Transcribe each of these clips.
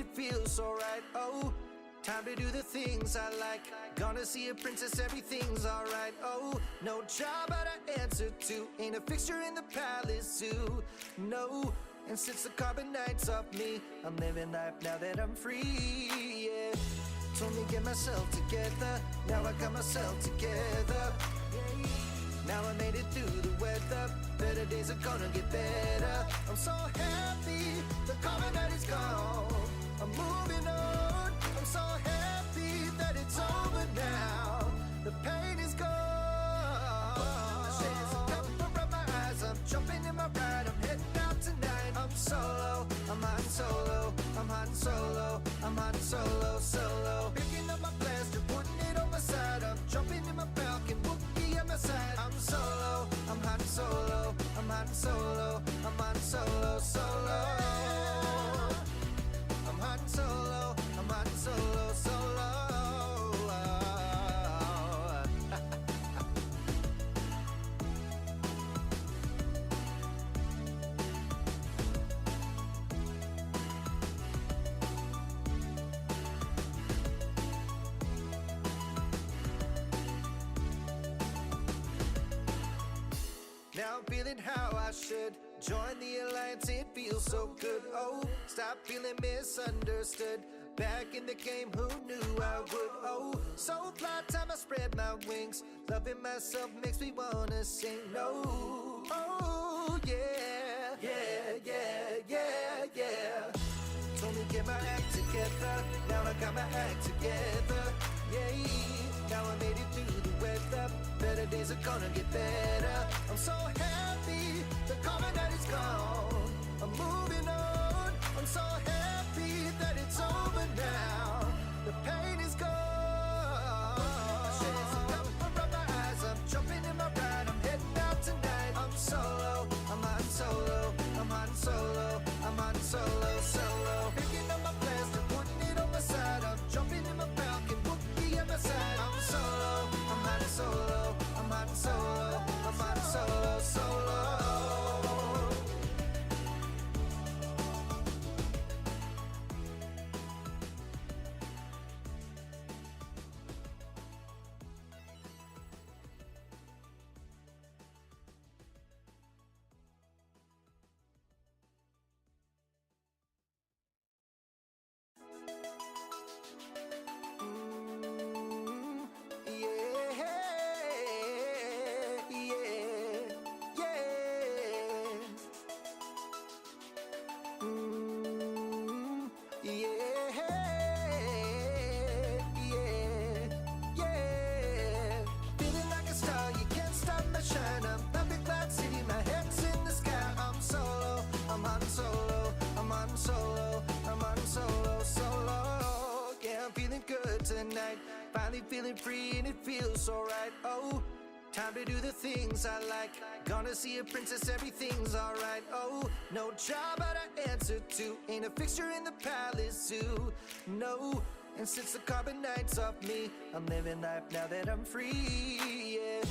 it feels so right. Oh, time to do the things I like. Gonna see a princess, everything's alright. Oh, no job but I answer to. Ain't a fixture in the palace zoo. No, and since the carbonite's off me, I'm living life now that I'm free, yeah. Told me get myself together, now I got myself together. Now I made it through the weather, better days are gonna get better. I'm so happy, the carbonite is gone. I'm moving on, I'm so happy that it's over now. The pain is gone. Shades of pepper around my eyes, I'm jumping in my ride, I'm heading out tonight. I'm solo, I'm hot and solo, I'm hot and solo, I'm hot and solo, solo. Picking up my blaster, putting it on my side, I'm jumping in my Falcon, Wookiee at my side. I'm solo, I'm hot and solo, I'm hot and solo, I'm hot and solo, solo. I'm hot and solo, I'm hot and solo, solo. Now I'm feeling how I should join the alliance, it feels so good. Oh, stop feeling misunderstood. Back in the game, who knew I would? Oh, so fly, time I spread my wings. Loving myself makes me wanna sing. No, oh yeah, yeah, yeah, yeah, yeah. Told me get my act together, now I got my act together. Yeah, now I made it through the weather, better days are gonna get better. I'm so happy, the carbonite is gone. I'm moving on, I'm so happy that it's over now. The pain is gone. Shades of pepper around my eyes, I'm jumping in my ride, I'm heading out tonight. I'm solo, I'm hot and solo, I'm hot and solo, I'm hot and solo, solo. Picking up my blaster, putting it on my side, I'm jumping in my Falcon, Wookiee at my side. I'm solo, I'm hot and solo, I'm hot and solo, I'm hot and solo, solo. Tonight, finally feeling free and it feels so right. Oh, time to do the things I like. Gonna see a princess, everything's alright. Oh, no job but I answer to. Ain't a fixture in the palace zoo. No, and since the carbonite's off me, I'm living life now that I'm free, yeah.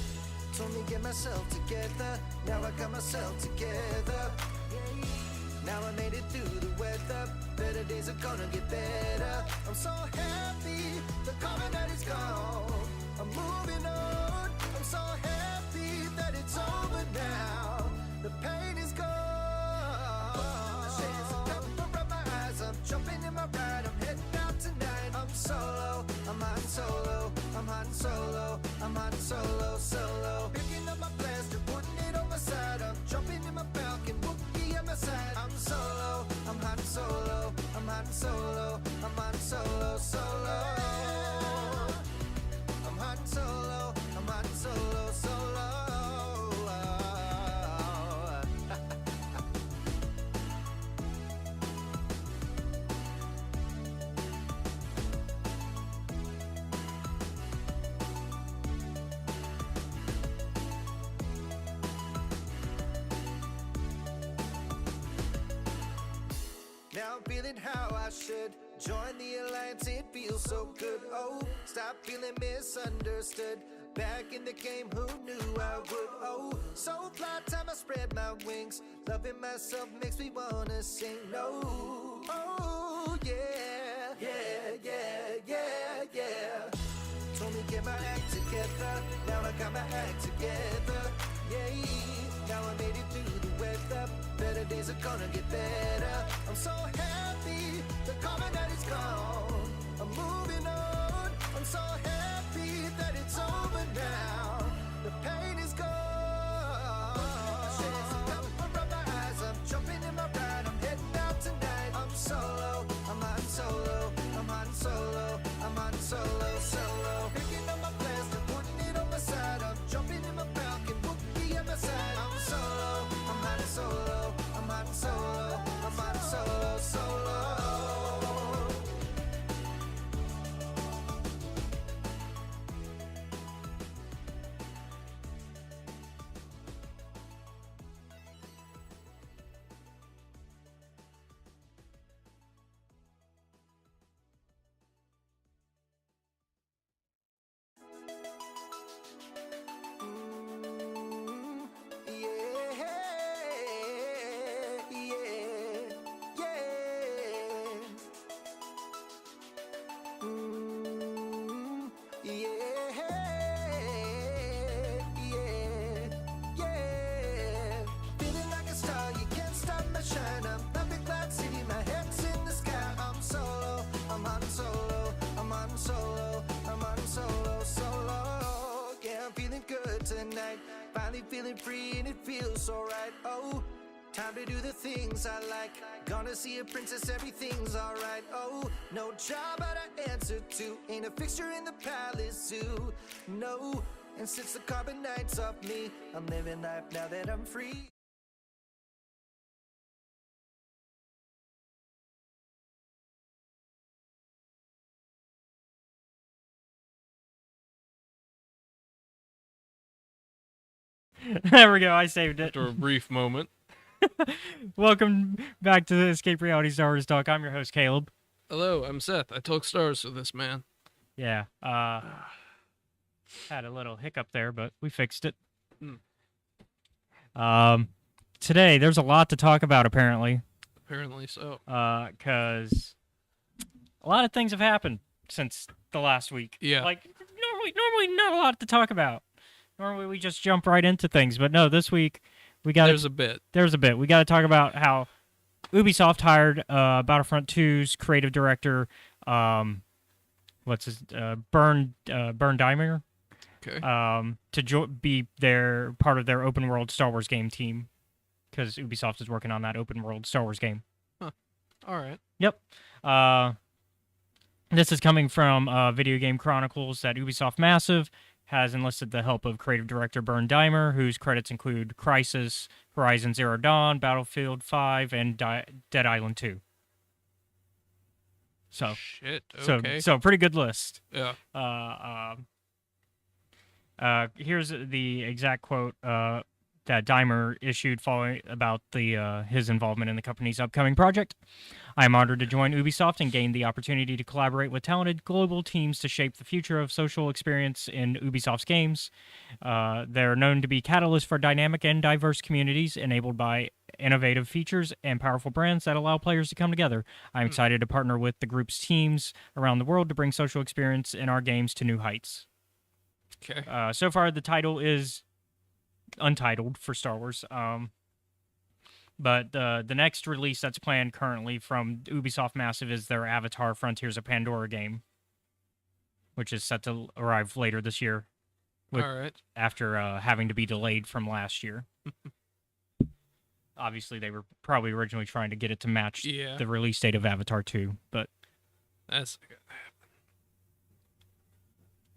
Told me get myself together, now I got myself together. Now I made it through the weather, better days are gonna get better. I'm so happy, the carbonite is gone. I'm moving on, I'm so happy that it's over now. The pain is gone. Shades of pepper around my eyes, I'm jumping in my ride, I'm heading out tonight. I'm solo, I'm hot and solo, I'm hot and solo, I'm hot and solo, solo. Picking up my blaster, putting it on my side, I'm jumping in my Falcon, Wookiee at my side. I'm solo, I'm hot and solo, I'm hot and solo, I'm hot and solo, solo. I'm hot and solo, I'm hot and solo, solo. Now I'm feeling how I should join the alliance, it feels so good. Oh, stop feeling misunderstood. Back in the game, who knew I would? Oh, so fly, time I spread my wings. Loving myself makes me wanna sing. No, oh Oh yeah, yeah, yeah, yeah, yeah. Told me get my act together, now I got my act together. Yeah, now I made it through the weather. Better days are gonna get better. I'm so happy the common night is gone. I'm moving on. I'm so happy that it's over now. The pain is gone. I'm jumping in my ride. I'm heading out tonight. I'm solo. I'm on solo. I'm on solo. I'm on solo. Solo. Picking up my blast and putting it on my side. I'm jumping in my falcon. Bookie at my side. I'm solo. I'm on solo. I'm on solo. I'm on solo. Solo. Tonight, finally feeling free and it feels so right. Oh, time to do the things I like. Gonna see a princess, everything's alright. Oh, no job but I answer to. Ain't a fixture in the palace zoo. No, and since the carbon night's off me, I'm living life now that I'm free. There we go. I saved it. After a brief moment. Welcome back to the Escape Reality Star Wars Talk. I'm your host, Caleb. Hello, I'm Seth. I took stars for this, man. Yeah. Had a little hiccup there, but we fixed it. Today, there's a lot to talk about, apparently. Apparently so. Because a lot of things have happened since the last week. Yeah. Like, normally not a lot to talk about. Normally we just jump right into things, but no, this week we got There's a bit. We got to talk about how Ubisoft hired Battlefront 2's creative director, Bern Dimer, Okay. to be their part of their open world Star Wars game team, because Ubisoft is working on that open world Star Wars game. Huh. All right. Yep. This is coming from Video Game Chronicles that Ubisoft Massive has enlisted the help of creative director Bern Dimer, whose credits include Crysis, Horizon Zero Dawn, Battlefield 5, and Dead Island 2. So, Shit. Okay. so pretty good list. Yeah. Here's the exact quote that Dimer issued following about his involvement in the company's upcoming project. I am honored to join Ubisoft and gain the opportunity to collaborate with talented global teams to shape the future of social experience in Ubisoft's games. They're known to be catalysts for dynamic and diverse communities enabled by innovative features and powerful brands that allow players to come together. I'm excited to partner with the group's teams around the world to bring social experience in our games to new heights. Okay. So far, the title is untitled for Star Wars. But the next release that's planned currently from Ubisoft Massive is their Avatar Frontiers of Pandora game, which is set to arrive later this year. All right. After having to be delayed from last year. Obviously, they were probably originally trying to get it to match the release date of Avatar 2, but... That's...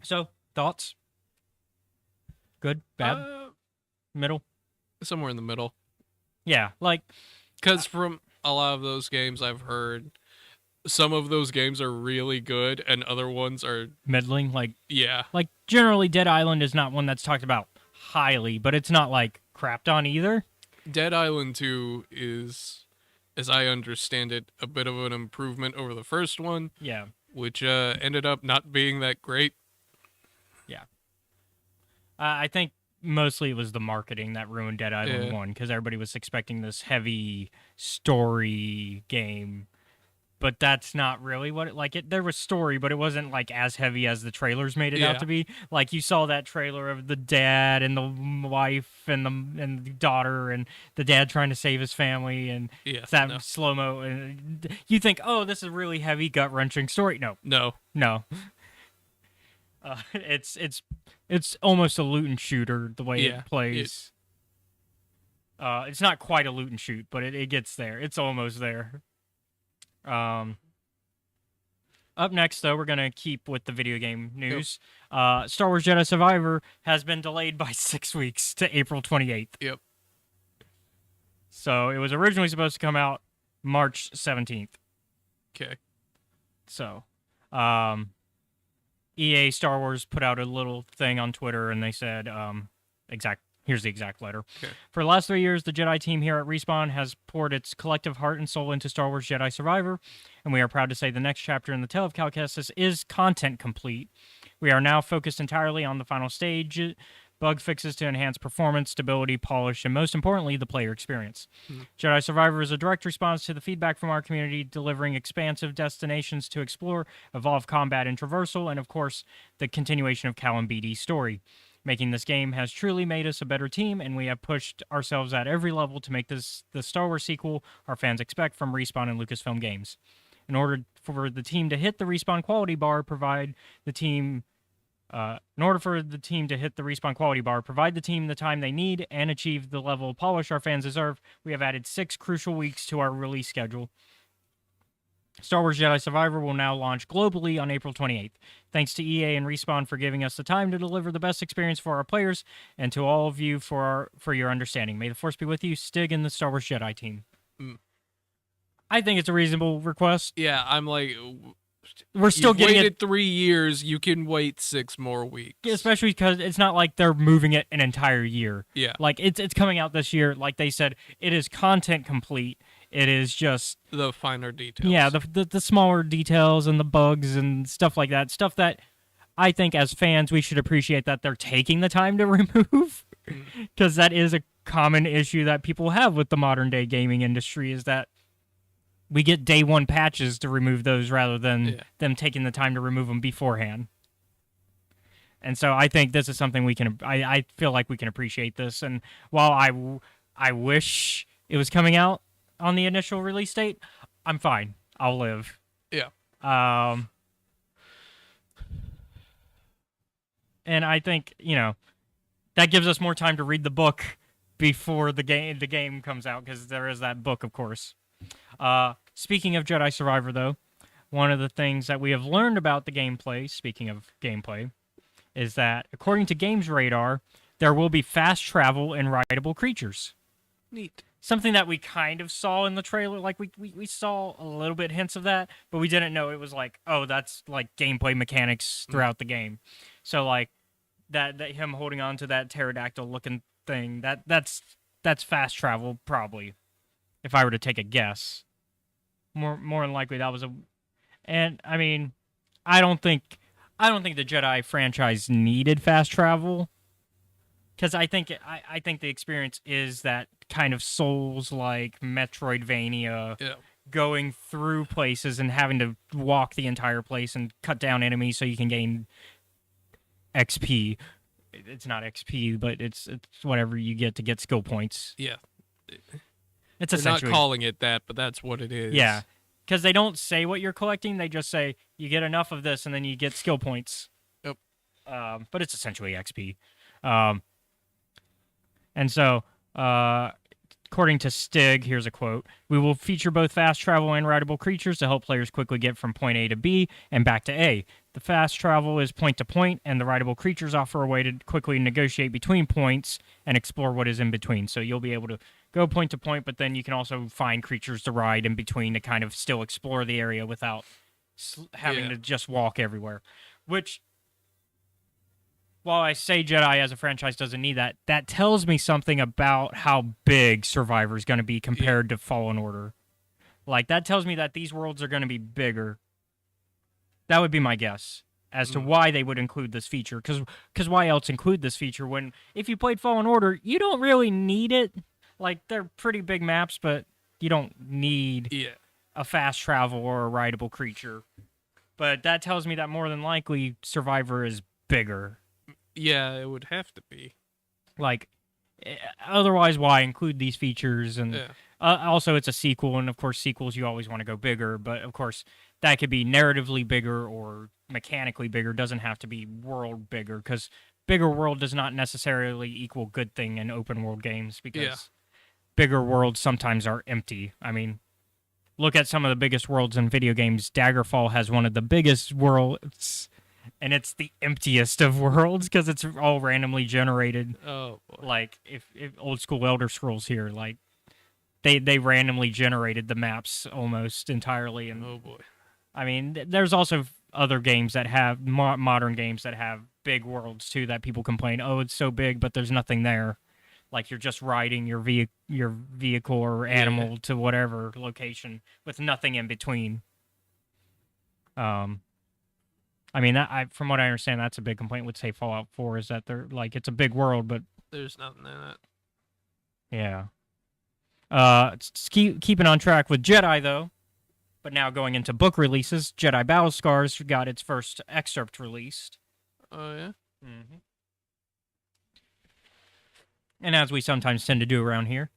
So, thoughts? Good? Bad? Middle? Somewhere in the middle. Yeah, like... Because from a lot of those games I've heard, some of those games are really good, and other ones are... Middling, like... Yeah. Like, generally, Dead Island is not one that's talked about highly, but it's not, like, crapped on either. Dead Island 2 is, as I understand it, a bit of an improvement over the first one. Yeah. Which ended up not being that great. Yeah. I think mostly it was the marketing that ruined Dead Island 1, because everybody was expecting this heavy story game, but that's not really what it. There was story, but it wasn't like as heavy as the trailers made it out Yeah. to be. Like you saw that trailer of the dad and the wife and the daughter and the dad trying to save his family and Yeah, that no. slow mo. And you think, oh, this is a really heavy, gut wrenching story. No. No. It's almost a loot and shooter the way Yeah, it plays. It's not quite a loot and shoot, but it gets there. It's almost there. Up next, though, we're gonna keep with the video game news. Star Wars Jedi Survivor has been delayed by 6 weeks to April 28th. Yep. So it was originally supposed to come out March 17th. Okay. So, EA Star Wars put out a little thing on Twitter, and they said, here's the exact letter. Okay. For the last 3 years, the Jedi team here at Respawn has poured its collective heart and soul into Star Wars Jedi Survivor, and we are proud to say the next chapter in the tale of Cal Kestis is content complete. We are now focused entirely on the final stage, bug fixes to enhance performance, stability, polish, and most importantly, the player experience. Jedi Survivor is a direct response to the feedback from our community, delivering expansive destinations to explore, evolve combat and traversal, and of course, the continuation of Cal and BD's story. Making this game has truly made us a better team, and we have pushed ourselves at every level to make this the Star Wars sequel our fans expect from Respawn and Lucasfilm Games. In order for the team to hit the Respawn quality bar, provide the team the time they need, and achieve the level of polish our fans deserve, we have added 6 crucial weeks to our release schedule. Star Wars Jedi Survivor will now launch globally on April 28th. Thanks to EA and Respawn for giving us the time to deliver the best experience for our players, and to all of you for your understanding. May the Force be with you, Stig and the Star Wars Jedi team. I think it's a reasonable request. Yeah, I'm like, We're still you've getting waited it, 3 years. You can wait 6 more weeks. especially because it's not like they're moving it an entire year. Yeah. Like it's coming out this year. Like they said, it is content complete. It is just The finer details. yeah, the smaller details and the bugs and stuff like that. Stuff that I think as fans we should appreciate that they're taking the time to remove, because that is a common issue that people have with the modern day gaming industry, is that we get day one patches to remove those rather than them taking the time to remove them beforehand. And so I think this is something we can. I feel like we can appreciate this. And while I wish it was coming out on the initial release date, I'm fine. I'll live. Yeah. And I think, that gives us more time to read the book before the game comes out, because there is that book, of course. Speaking of Jedi Survivor, though, one of the things that we have learned about the gameplay, speaking of gameplay, is that according to Games Radar, there will be fast travel and rideable creatures. Neat. Something that we kind of saw in the trailer. Like, we saw a little bit hints of that, but we didn't know it was like, oh, that's like gameplay mechanics throughout the game. So, like, that him holding on to that pterodactyl-looking thing, that's fast travel, probably, if I were to take a guess. More than likely, that was a... And, I mean, I don't think the Jedi franchise needed fast travel, because I think the experience is that kind of Souls-like Metroidvania, going through places and having to walk the entire place and cut down enemies so you can gain XP. It's not XP, but it's whatever you get to get skill points. Yeah. It's They're not essentially calling it that, but that's what it is. yeah, because they don't say what you're collecting. They just say you get enough of this and then you get skill points. Yep. But it's essentially XP. And so, according to Stig, here's a quote: "We will feature both fast travel and rideable creatures to help players quickly get from point A to B and back to A. The fast travel is point to point, and the rideable creatures offer a way to quickly negotiate between points and explore what is in between. So you'll be able to go point to point, but then you can also find creatures to ride in between to kind of still explore the area without having to just walk everywhere." Which, while I say Jedi as a franchise doesn't need that, that tells me something about how big Survivor is going to be compared to Fallen Order. Like, that tells me that these worlds are going to be bigger. That would be my guess as to why they would include this feature. Because why else include this feature when, if you played Fallen Order, you don't really need it. Like, they're pretty big maps, but you don't need a fast travel or a rideable creature. But that tells me that more than likely Survivor is bigger. Yeah, it would have to be. Like, otherwise, why include these features? And Yeah. also, it's a sequel, and of course, sequels you always want to go bigger. But of course, that could be narratively bigger or mechanically bigger. Doesn't have to be world bigger, because bigger world does not necessarily equal good thing in open world games. Because bigger worlds sometimes are empty. I mean, look at some of the biggest worlds in video games. Daggerfall has one of the biggest worlds, and it's the emptiest of worlds because it's all randomly generated. Oh boy. Like if old school Elder Scrolls here, like they randomly generated the maps almost entirely. And Oh boy. I mean, there's also other games that have modern games that have big worlds too that people complain, oh, it's so big, but there's nothing there. Like you're just riding your vehicle or animal to whatever location with nothing in between. I mean, from what I understand, that's a big complaint with, say, Fallout 4, is that they're like, it's a big world, but There's nothing in it. yeah. Keeping on track with Jedi though, but now going into book releases, Jedi Battle Scars got its first excerpt released. Oh yeah. Mm-hmm. And as we sometimes tend to do around here,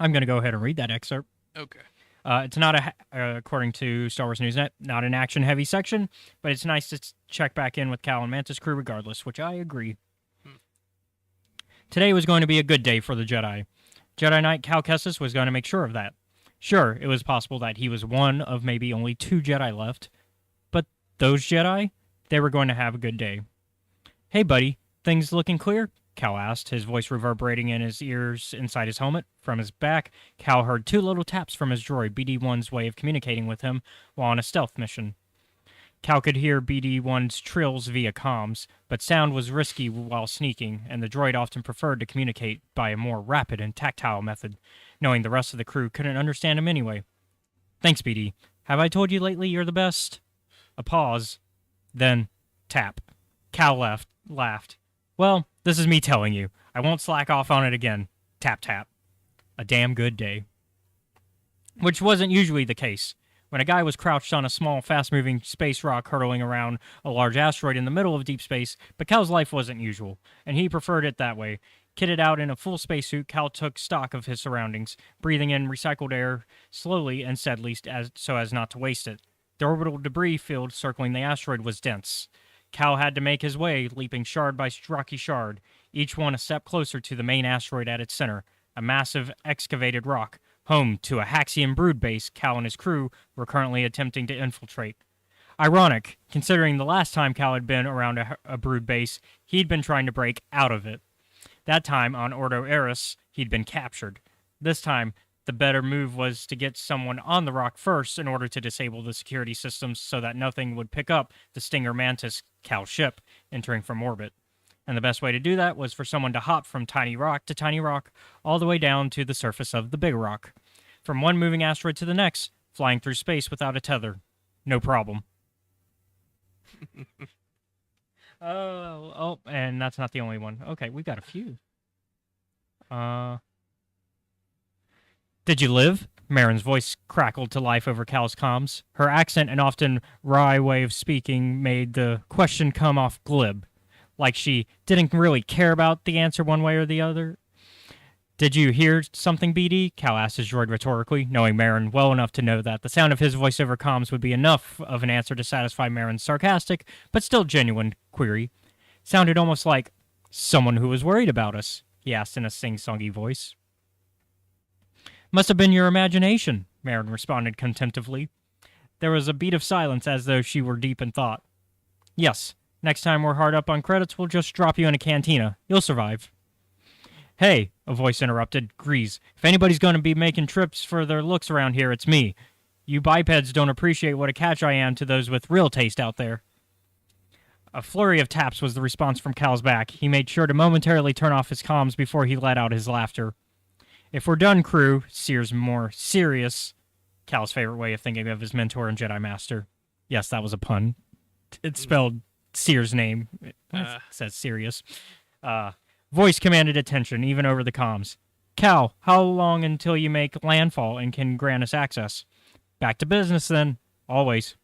I'm going to go ahead and read that excerpt. Okay. It's not according to Star Wars News Net, not an action-heavy section, but it's nice to check back in with Cal and Mantis crew regardless, which I agree. Today was going to be a good day for the Jedi. Jedi Knight Cal Kestis was going to make sure of that. Sure, it was possible that he was one of maybe only 2 Jedi left, but those Jedi, they were going to have a good day. Hey, buddy, things looking clear? Cal asked, his voice reverberating in his ears inside his helmet. From his back, Cal heard 2 little taps from his droid, BD-1's way of communicating with him while on a stealth mission. Cal could hear BD-1's trills via comms, but sound was risky while sneaking, and the droid often preferred to communicate by a more rapid and tactile method, knowing the rest of the crew couldn't understand him anyway. Thanks, BD. Have I told you lately you're the best? A pause. Then, tap. Cal laughed. Well, this is me telling you. I won't slack off on it again. Tap, tap. A damn good day. Which wasn't usually the case. When a guy was crouched on a small, fast-moving space rock hurtling around a large asteroid in the middle of deep space, but Cal's life wasn't usual, and he preferred it that way. Kitted out in a full spacesuit, Cal took stock of his surroundings, breathing in recycled air slowly and steadily so as not to waste it. The orbital debris field circling the asteroid was dense. Cal had to make his way, leaping shard by rocky shard, each one a step closer to the main asteroid at its center, a massive excavated rock, home to a Haxian brood base Cal and his crew were currently attempting to infiltrate. Ironic, considering the last time Cal had been around a brood base, he'd been trying to break out of it. That time, on Ordo Eris, he'd been captured. This time, the better move was to get someone on the rock first in order to disable the security systems so that nothing would pick up the Stinger Mantis Cal ship entering from orbit. And the best way to do that was for someone to hop from tiny rock to tiny rock all the way down to the surface of the big rock. From one moving asteroid to the next, flying through space without a tether. No problem. Oh, and that's not the only one. Okay, we've got a few. Did you live? Marin's voice crackled to life over Cal's comms. Her accent and often wry way of speaking made the question come off glib, like she didn't really care about the answer one way or the other. Did you hear something, BD? Cal asked his droid rhetorically, knowing Marin well enough to know that the sound of his voice over comms would be enough of an answer to satisfy Marin's sarcastic, but still genuine, query. Sounded almost like someone who was worried about us, he asked in a sing-songy voice. Must have been your imagination, Marin responded contemptively. There was a beat of silence as though she were deep in thought. Yes, next time we're hard up on credits, we'll just drop you in a cantina. You'll survive. Hey, a voice interrupted, Grease. If anybody's going to be making trips for their looks around here, it's me. You bipeds don't appreciate what a catch I am to those with real taste out there. A flurry of taps was the response from Cal's back. He made sure to momentarily turn off his comms before he let out his laughter. If we're done, crew, Sears more serious. Cal's favorite way of thinking of his mentor and Jedi Master. Yes, that was a pun. It's spelled Sears' name. It says serious. Voice commanded attention, even over the comms. Cal, how long until you make landfall and can grant us access? Back to business then, always.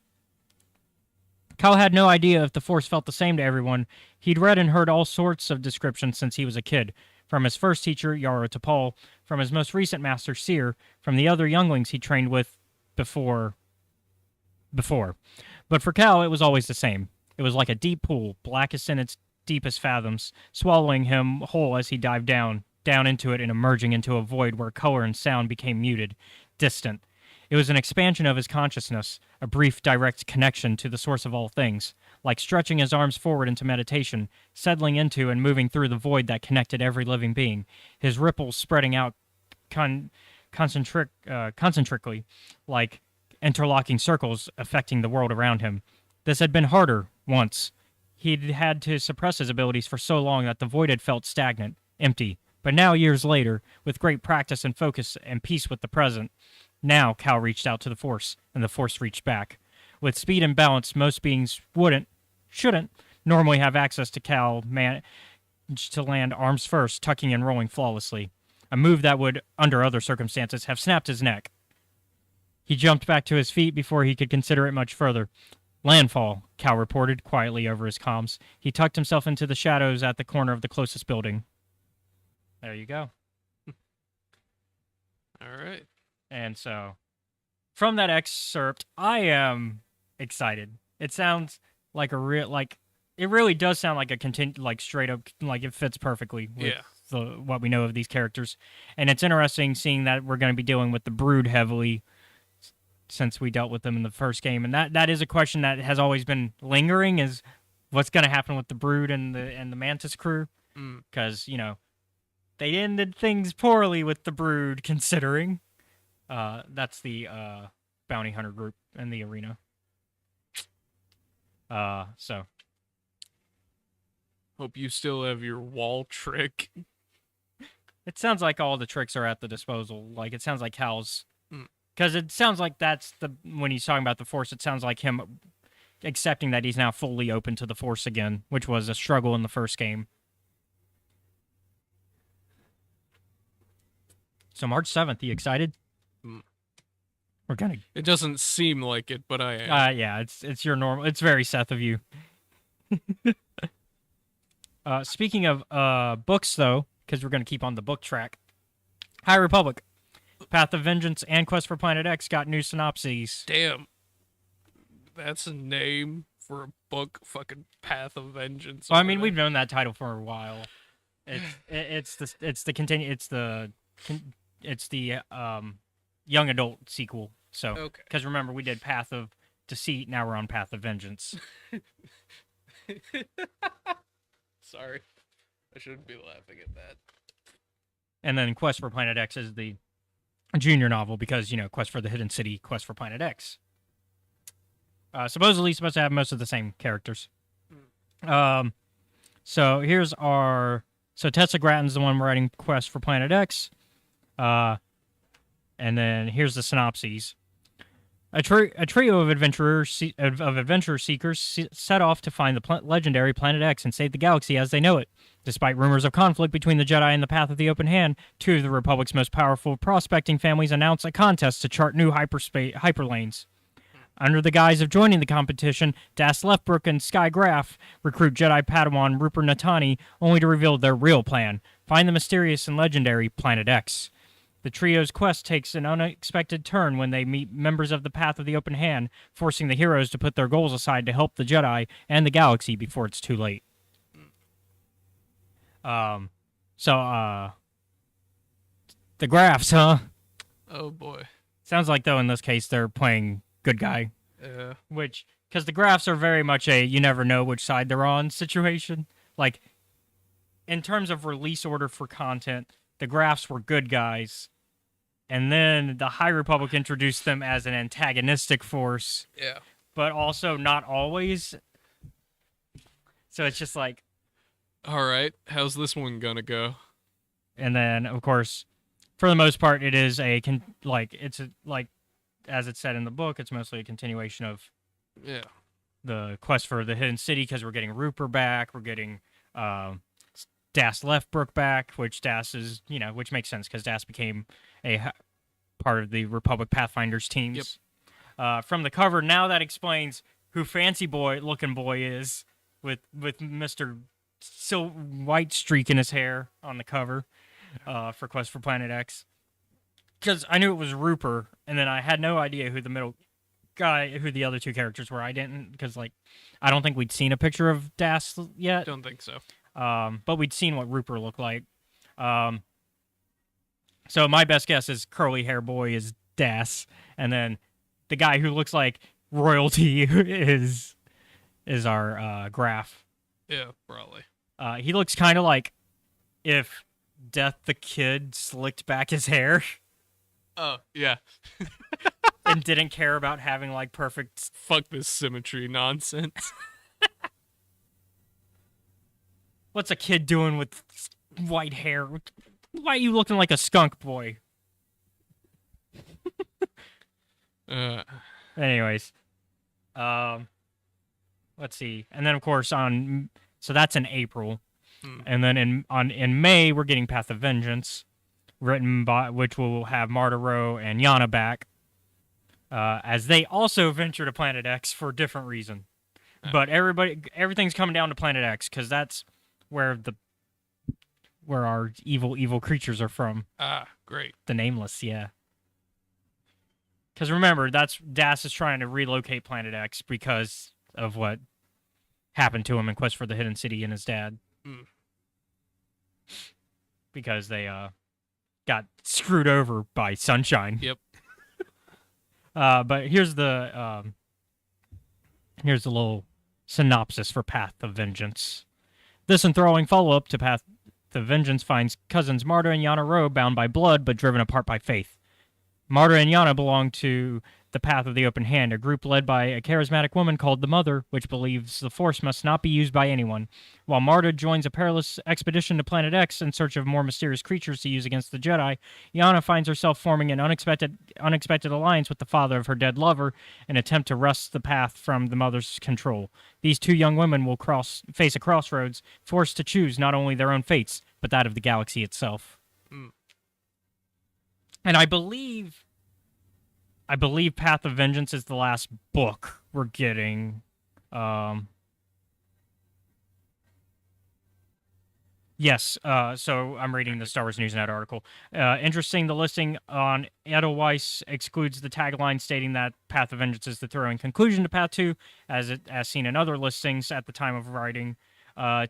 Cal had no idea if the Force felt the same to everyone. He'd read and heard all sorts of descriptions since he was a kid. From his first teacher, Yara T'Pol, from his most recent master, Seer, from the other younglings he trained with before. But for Cal, it was always the same. It was like a deep pool, blackest in its deepest fathoms, swallowing him whole as he dived down into it and emerging into a void where color and sound became muted, distant. It was an expansion of his consciousness, a brief, direct connection to the source of all things, like stretching his arms forward into meditation, settling into and moving through the void that connected every living being, his ripples spreading out concentrically, like interlocking circles affecting the world around him. This had been harder, once. He'd had to suppress his abilities for so long that the void had felt stagnant, empty. But now, years later, with great practice and focus and peace with the present, now Cal reached out to the Force, and the Force reached back. With speed and balance, most beings shouldn't normally have access to Cal managed to land arms first, tucking and rolling flawlessly. A move that would, under other circumstances, have snapped his neck. He jumped back to his feet before he could consider it much further. Landfall, Cal reported quietly over his comms. He tucked himself into the shadows at the corner of the closest building. There you go. All right. And so, from that excerpt, I am excited. It sounds like it really does sound like a straight up, like it fits perfectly with what we know of these characters. And it's interesting seeing that we're going to be dealing with the Brood heavily since we dealt with them in the first game. And that is a question that has always been lingering, is what's going to happen with the Brood and the Mantis crew. Because, they ended things poorly with the Brood, considering. That's the bounty hunter group in the arena. So. Hope you still have your wall trick. It sounds like all the tricks are at the disposal. Like, it sounds like Cal's... Because it sounds like when he's talking about the Force, it sounds like him accepting that he's now fully open to the Force again, which was a struggle in the first game. So March 7th, you excited? We're gonna... It doesn't seem like it, but I am. Yeah, it's your normal... It's very Seth of you. Speaking of books, though, because we're going to keep on the book track, High Republic, Path of Vengeance, and Quest for Planet X got new synopses. Damn. That's a name for a book, fucking Path of Vengeance. Well, I mean, we've known that title for a while. It's the young adult sequel. So, okay. Because remember, we did Path of Deceit, now we're on Path of Vengeance. Sorry. I shouldn't be laughing at that. And then Quest for Planet X is the junior novel because, Quest for the Hidden City, Quest for Planet X. Supposedly supposed to have most of the same characters. So here's So Tessa Gratton's the one writing Quest for Planet X. And then here's the synopses. A trio of adventurer seekers set off to find the legendary Planet X and save the galaxy as they know it. Despite rumors of conflict between the Jedi and the Path of the Open Hand, two of the Republic's most powerful prospecting families announce a contest to chart new hyperlanes. Under the guise of joining the competition, Das Leftbrook and Sky Graf recruit Jedi Padawan Rupert Natani only to reveal their real plan: find the mysterious and legendary Planet X. The trio's quest takes an unexpected turn when they meet members of the Path of the Open Hand, forcing the heroes to put their goals aside to help the Jedi and the galaxy before it's too late. The Grafs, huh? Oh boy. Sounds like, though, in this case, they're playing good guy. Yeah. Because the Grafs are very much a you never know which side they're on situation. Like, in terms of release order for content, the Grafs were good guys. And then the High Republic introduced them as an antagonistic force. Yeah. But also not always. So it's just like... All right, how's this one gonna go? And then, of course, for the most part, it is as it said in the book, it's mostly a continuation of the quest for the Hidden City, because we're getting Rupert back, we're getting Das Leftbrook back, which Das is, which makes sense because Das became a part of the Republic Pathfinders teams. Yep. from the cover. Now that explains who Fancy Boy looking boy is with Mr. White streak in his hair on the cover for Quest for Planet X. Because I knew it was Rooper, and then I had no idea who the middle guy, who the other two characters were. I didn't, because I don't think we'd seen a picture of Das yet. Don't think so. But we'd seen what Rooper looked like. So my best guess is curly hair boy is Das, and then the guy who looks like royalty is our Graph. Yeah, probably. He looks kind of like if Death the Kid slicked back his hair. Oh, yeah. And didn't care about having like perfect. Fuck this symmetry nonsense. What's a kid doing with white hair? Why are you looking like a skunk boy? Anyways, let's see, and then of course so that's in April, and then in May we're getting Path of Vengeance, written by which will have Marta Rowe and Yana back, as they also venture to Planet X for a different reason, but everything's coming down to Planet X because that's where our evil creatures are from. Ah, great. The Nameless, yeah. Because remember, Das is trying to relocate Planet X because of what happened to him in Quest for the Hidden City and his dad. Because they got screwed over by Sunshine. Yep. But here's the little synopsis for Path of Vengeance. This enthralling follow-up to Path of Vengeance finds cousins Marta and Yana Rowe bound by blood but driven apart by faith. Marta and Yana belong to the Path of the Open Hand, a group led by a charismatic woman called the Mother, which believes the Force must not be used by anyone. While Marta joins a perilous expedition to Planet X in search of more mysterious creatures to use against the Jedi, Yana finds herself forming an unexpected alliance with the father of her dead lover in an attempt to wrest the Path from the Mother's control. These two young women will face a crossroads, forced to choose not only their own fates, but that of the galaxy itself. And I believe Path of Vengeance is the last book we're getting. Yes, so I'm reading the Star Wars News Net article. Interesting, the listing on Edelweiss excludes the tagline stating that Path of Vengeance is the thrilling conclusion to Path 2, as seen in other listings at the time of writing.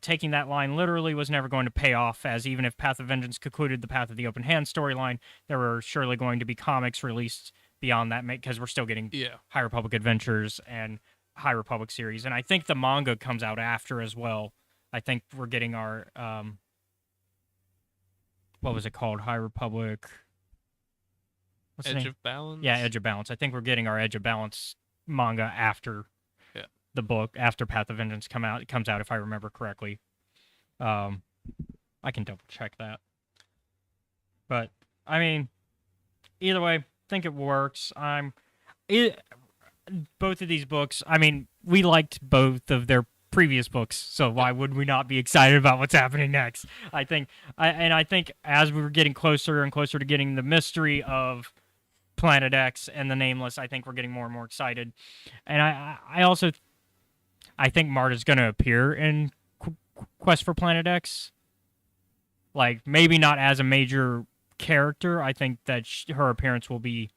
Taking that line literally was never going to pay off, as even if Path of Vengeance concluded the Path of the Open Hand storyline, there were surely going to be comics released beyond that, because we're still getting High Republic Adventures and High Republic series. And I think the manga comes out after as well. I think we're getting our, what was it called? High Republic... Edge of Balance? Yeah, Edge of Balance. I think we're getting our Edge of Balance manga after the book, after Path of Vengeance comes out, if I remember correctly. I can double check that. But, I mean, either way, I think it works. Both of these books, I mean, we liked both of their previous books, so why would we not be excited about what's happening next? I think as we were getting closer and closer to getting the mystery of Planet X and the Nameless, I think we're getting more and more excited. And I think Marta's going to appear in Quest for Planet X. Like, maybe not as a major character. I think that her appearance will be,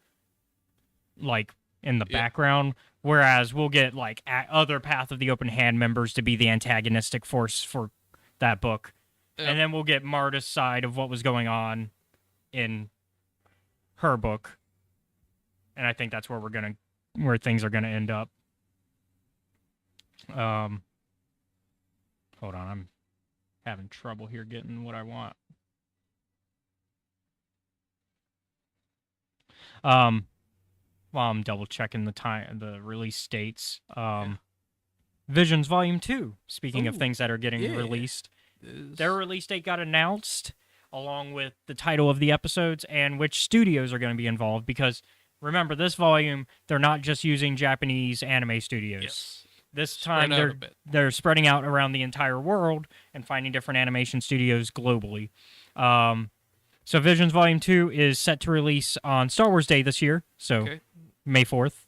like, in the background. Whereas we'll get, like, other Path of the Open Hand members to be the antagonistic force for that book. Yep. And then we'll get Marta's side of what was going on in her book. And I think that's where where things are gonna end up. Hold on, I'm having trouble here getting what I want. While I'm double checking the release dates. Visions Volume 2, speaking of things that are getting released. Their release date got announced, along with the title of the episodes and which studios are going to be involved, because remember, this volume, they're not just using Japanese anime studios. Yes. This time, they're spreading out around the entire world and finding different animation studios globally. So Visions Volume 2 is set to release on Star Wars Day this year, so May 4th.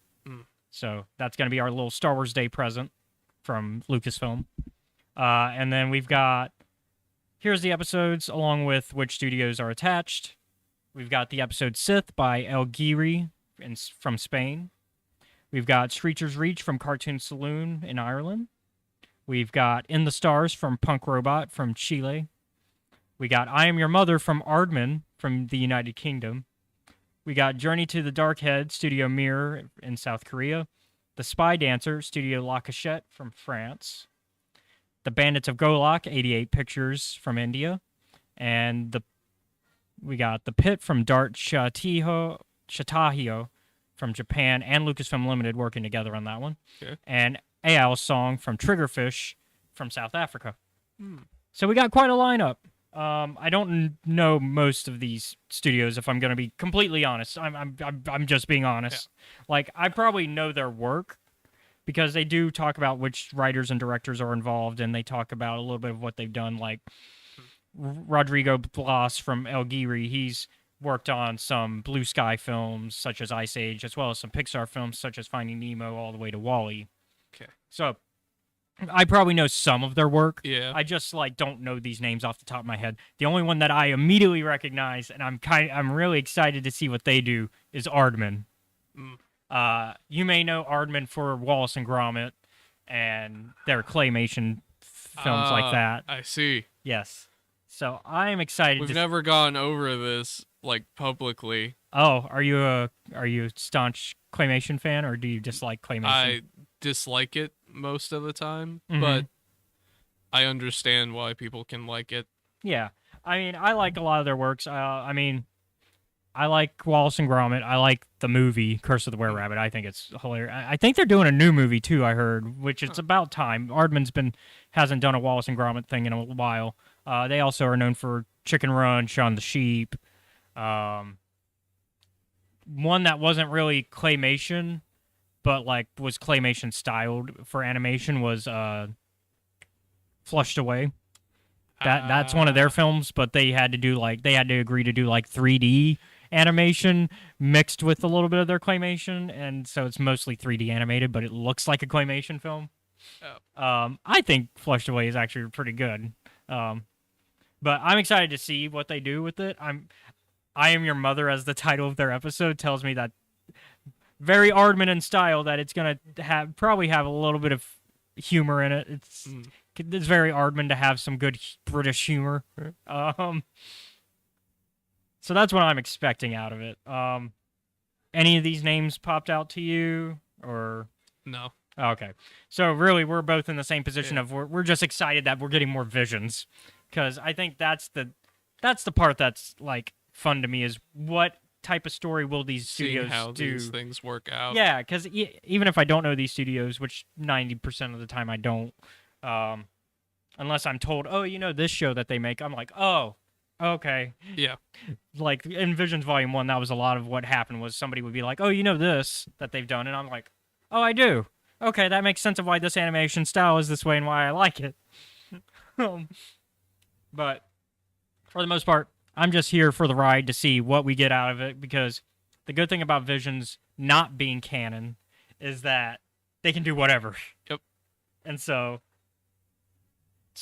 So that's going to be our little Star Wars Day present from Lucasfilm. And then we've got, here's the episodes along with which studios are attached. We've got the episode Sith by El Giri from Spain. We've got Screecher's Reach from Cartoon Saloon in Ireland. We've got In the Stars from Punk Robot from Chile. We got I Am Your Mother from Aardman from the United Kingdom. We got Journey to the Dark Head, Studio Mirror in South Korea. The Spy Dancer, Studio La Cachette from France. The Bandits of Golak, 88 Pictures from India. And we got The Pit from Dart Shatahiyo from Japan, and Lucasfilm Limited working together on that one. Okay. And Ayal's Song from Triggerfish from South Africa. So we got quite a lineup. I don't know most of these studios, if I'm going to be completely honest. I'm just being honest. Yeah. Like, I probably know their work because they do talk about which writers and directors are involved, and they talk about a little bit of what they've done. Like Rodrigo Blas from El Giri, he's worked on some Blue Sky films such as Ice Age, as well as some Pixar films such as Finding Nemo all the way to WALL-E. Okay. So I probably know some of their work. Yeah. I just don't know these names off the top of my head. The only one that I immediately recognize, and I'm really excited to see what they do, is Aardman. You may know Aardman for Wallace and Gromit and their claymation films like that. I see. Yes. So I'm excited. We've never gone over this publicly. Oh, are you a staunch claymation fan, or do you dislike claymation? I dislike it most of the time, but I understand why people can like it. Yeah. I mean, I like a lot of their works. I mean, I like Wallace and Gromit. I like the movie Curse of the Were-Rabbit. I think it's hilarious. I think they're doing a new movie too, I heard, which it's about time. Aardman's hasn't done a Wallace and Gromit thing in a while. They also are known for Chicken Run, Shaun the Sheep. One that wasn't really claymation, but was claymation styled for animation was Flushed Away. That's one of their films, but they had to agree to do 3D animation mixed with a little bit of their claymation, and so it's mostly 3D animated, but it looks like a claymation film. I think Flushed Away is actually pretty good. But I'm excited to see what they do with it. I Am Your Mother as the title of their episode tells me that very Aardman in style, that it's going to probably have a little bit of humor in it. It's very Aardman to have some good British humor. So that's what I'm expecting out of it. Any of these names popped out to you, or no? Okay, so really we're both in the same position of we're just excited that we're getting more visions, because I think that's the part that's fun to me, is what type of story will these studios how do? These things work out. Yeah, because even if I don't know these studios, which 90% of the time I don't, unless I'm told, oh, this show that they make, I'm like, oh, okay. Yeah. In Visions Volume 1, that was a lot of what happened, was somebody would be like, oh, this that they've done, and I'm like, oh, I do. Okay, that makes sense of why this animation style is this way and why I like it. But for the most part, I'm just here for the ride to see what we get out of it, because the good thing about Visions not being canon is that they can do whatever. Yep. And so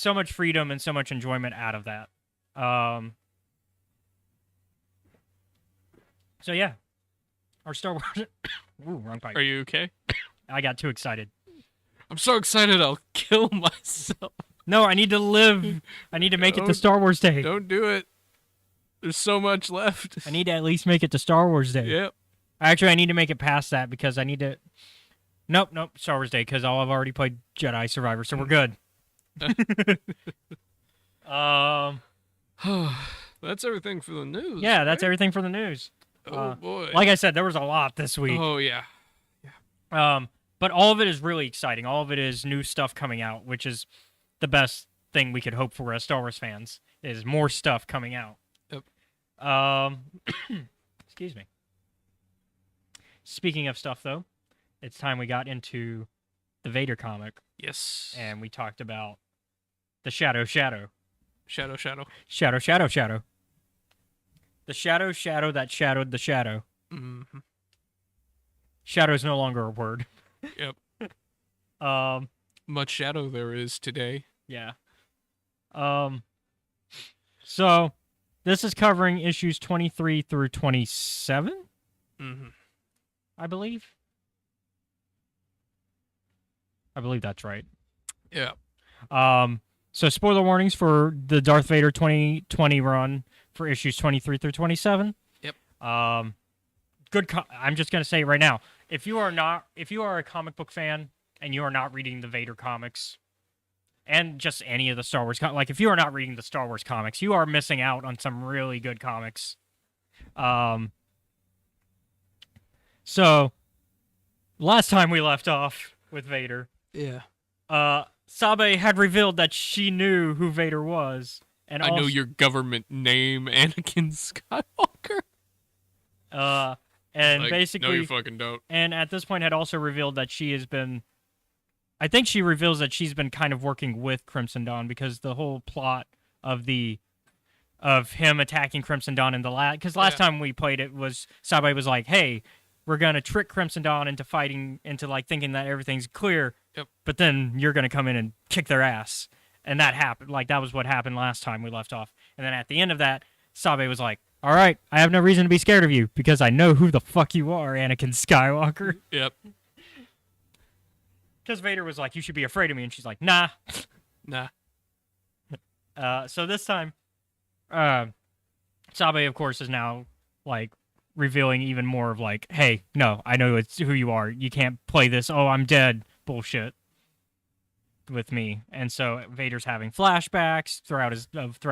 much freedom and so much enjoyment out of that. So yeah, our Star Wars. Ooh, wrong pipe. Are you okay? I got too excited. I'm so excited I'll kill myself. No, I need to live. I need to make it to Star Wars Day. Don't do it. There's so much left. I need to at least make it to Star Wars Day. Yep. Actually, I need to make it past that, because I need to... Nope, Star Wars Day, because I've already played Jedi Survivor, so we're good. That's everything for the news. Yeah, that's everything for the news. Oh, boy. Like I said, there was a lot this week. Oh, yeah. But all of it is really exciting. All of it is new stuff coming out, which is the best thing we could hope for as Star Wars fans, is more stuff coming out. Yep. Excuse me. Speaking of stuff, though, it's time we got into the Vader comic. Yes. And we talked about the Shadow. Shadow. Shadow. The shadow that shadowed the shadow. Mm-hmm. Shadow is no longer a word. Yep. Um, Much shadow there is today. yeah. So this is covering issues 23 through 27, Mm-hmm. I believe. I believe that's right. Yeah. So spoiler warnings for the Darth Vader 2020 run for issues 23 through 27. Yep. I'm just gonna say right now, if you are a comic book fan and you are not reading the Vader comics, and just any of the Star Wars, like if you are not reading the Star Wars comics, you are missing out on some really good comics. So last time we left off with Vader, Yeah. Sabe had revealed that she knew who Vader was, and I know your government name, Anakin Skywalker. And Like, basically, no, you fucking don't. and at this point had also revealed that she has been. I think she reveals that she's been kind of working with Crimson Dawn because the whole plot of him attacking Crimson Dawn in the last time we played it was Sabe was like, "Hey, we're gonna trick Crimson Dawn into thinking that everything's clear, but then you're gonna come in and kick their ass," and that happened. Like that was what happened last time we left off, and then at the end of that, Sabe was like, "All right, I have no reason to be scared of you because I know who the fuck you are, Anakin Skywalker." Yep. Because Vader was like, "You should be afraid of me," and she's like, "Nah." Nah. So this time, Sabe, of course, is now like revealing even more of like, "Hey, no, I know it's who you are. You can't play this. Oh, I'm dead bullshit with me." And so Vader's having flashbacks throughout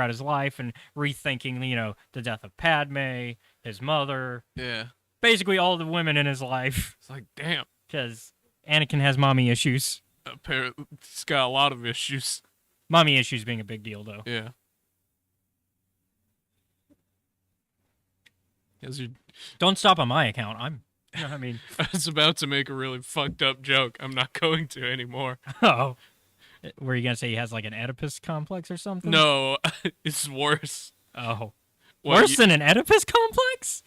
his life and rethinking, the death of Padme, his mother, Yeah. basically all the women in his life. It's like, damn. Because Anakin has mommy issues. Apparently, he's got a lot of issues. Mommy issues being a big deal, though. Yeah. Don't stop on my account. I was about to make a really fucked up joke. I'm not going to anymore. Oh. Were you going to say he has like an Oedipus complex or something? No, it's worse. Oh. Worse than an Oedipus complex?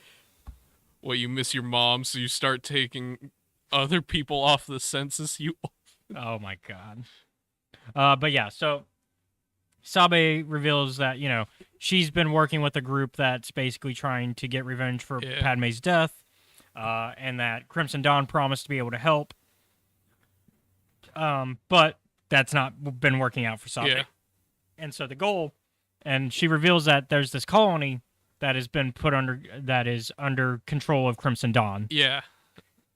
Well, you miss your mom, so you start taking other people off the census. Oh my god. But yeah, so Sabe reveals that, she's been working with a group that's basically trying to get revenge for Padme's death, and that Crimson Dawn promised to be able to help. But that's not been working out for Sabe. Yeah. And so the goal, and she reveals that there's this colony that has been that is under control of Crimson Dawn. Yeah.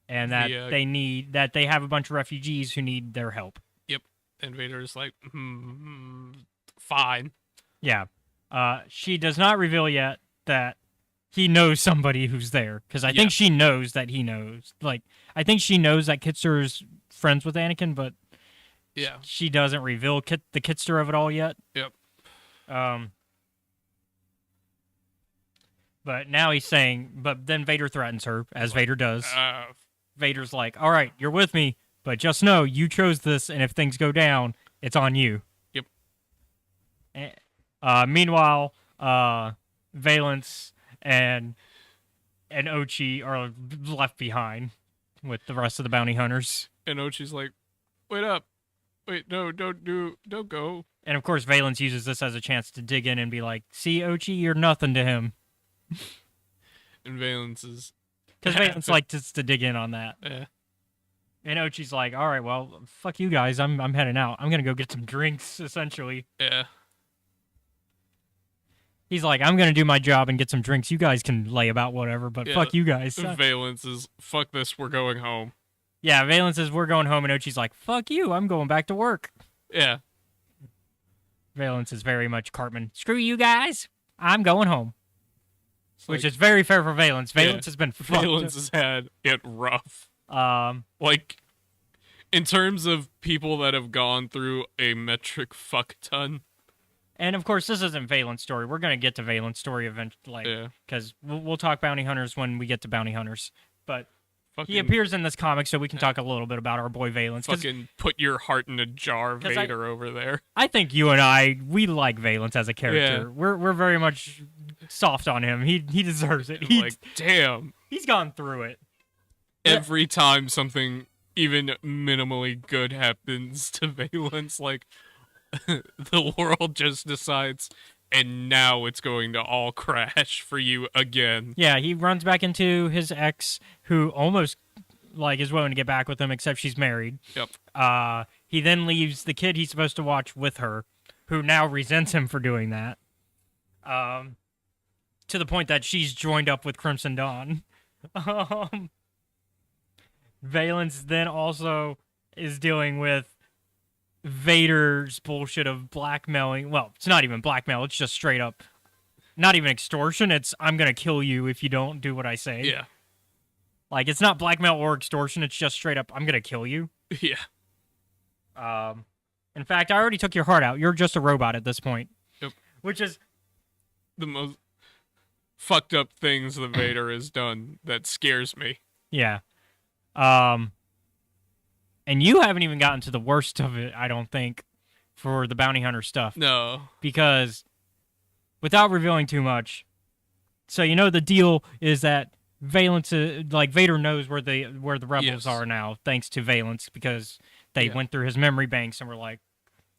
And that they have a bunch of refugees who need their help. Yep. And Vader's like, fine. Yeah. She does not reveal yet that he knows somebody who's there. Because I think she knows that he knows. Like, I think she knows that Kitster's friends with Anakin, but she doesn't reveal the Kitster of it all yet. Yep. But now he's saying, but then Vader threatens her, as Vader does. Vader's like, "All right, you're with me, but just know you chose this, and if things go down, it's on you." Yep. Meanwhile, Valance and Ochi are left behind with the rest of the bounty hunters. And Ochi's like, "Wait up. Wait, no, don't go." And of course, Valance uses this as a chance to dig in and be like, "See, Ochi, you're nothing to him." And Valance is... Because Valance likes to dig in on that. Yeah. And Ochi's like, "All right, well, fuck you guys. I'm heading out. I'm going to go get some drinks," essentially. Yeah. He's like, "I'm going to do my job and get some drinks. You guys can lay about whatever, but fuck you guys." Valance is, "Fuck this, we're going home." Yeah, Valance says, "We're going home," and Ochi's like, "Fuck you, I'm going back to work." Yeah. Valance is very much Cartman. "Screw you guys, I'm going home." Which is very fair for Valance. Valance has been fucked. Valance has had it rough. Like, in terms of people that have gone through a metric fuck ton. And of course, this isn't Valance's story. We're gonna get to Valance's story eventually, because we'll talk bounty hunters when we get to bounty hunters. But he appears in this comic, so we can talk a little bit about our boy Valance. Fucking put your heart in a jar, Vader over there. I think you and we like Valance as a character. Yeah. We're very much soft on him. He deserves it. Damn, he's gone through it. Every time something even minimally good happens to Valence, like the world just decides, and now it's going to all crash for you again. Yeah, he runs back into his ex, who almost like is willing to get back with him, except she's married. Yep. He then leaves the kid he's supposed to watch with her, who now resents him for doing that. To the point that she's joined up with Crimson Dawn. Valence then also is dealing with Vader's bullshit of blackmailing. Well, it's not even blackmail. It's just straight up, not even extortion. It's, I'm going to kill you if you don't do what I say. Yeah. Like, it's not blackmail or extortion. It's just straight up, I'm going to kill you. Yeah. In fact, I already took your heart out. You're just a robot at this point. Yep. Which is The most fucked up things that Vader has done that scares me. Yeah. And you haven't even gotten to the worst of it, I don't think, for the bounty hunter stuff. No. Because, without revealing too much, so you know the deal is that Valence, like Vader knows where the rebels are now, thanks to Valence, because they went through his memory banks and were like,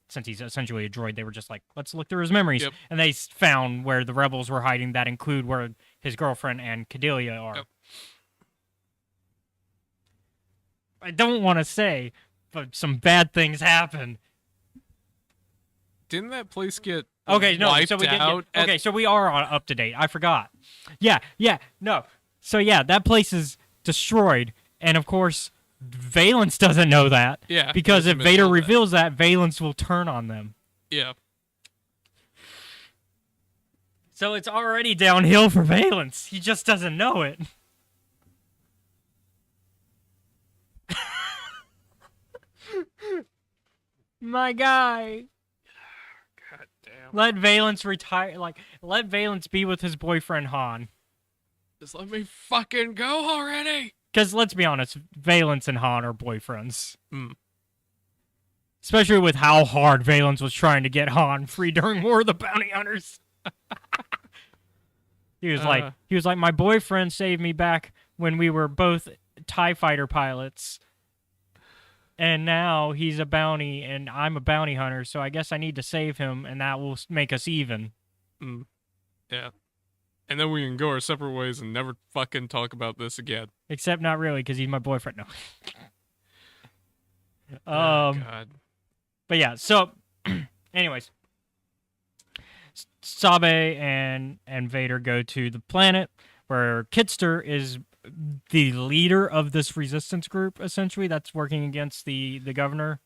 since he's essentially a droid, they were just like, let's look through his memories. Yep. And they found where the rebels were hiding that include where his girlfriend and Cadelia are. Yep. I don't want to say, but some bad things happen. Didn't that place get wiped so we out? did Okay, so we are on up to date. I forgot. Yeah, no. So yeah, that place is destroyed, and of course, Valence doesn't know that. Yeah. Because if missed Vader all that. reveals that, Valence will turn on them. Yeah. So it's already downhill for Valence. He just doesn't know it. My guy. God damn. Let Valence retire. Like, let Valence be with his boyfriend Han. Just let me fucking go already. Because let's be honest, Valence and Han are boyfriends. Mm. Especially with how hard Valence was trying to get Han free during War of the Bounty Hunters. He was like, my boyfriend saved me back when we were both TIE fighter pilots. And now he's a bounty, and I'm a bounty hunter, so I guess I need to save him, and that will make us even. Mm. Yeah. And then we can go our separate ways and never fucking talk about this again. Except not really, because he's my boyfriend. No. Oh, God. But yeah, so, anyways. Sabe and Vader go to the planet where Kitster is the leader of this resistance group, essentially, that's working against the governor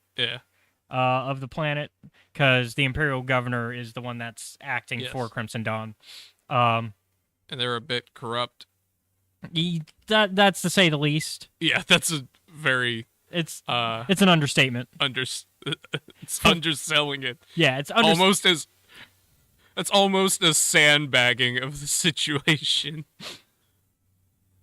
of the planet, because the Imperial governor is the one that's acting for Crimson Dawn. And they're a bit corrupt. That's to say the least. Yeah, that's a very... It's an understatement. It's underselling it. Yeah, it's That's almost a sandbagging of the situation.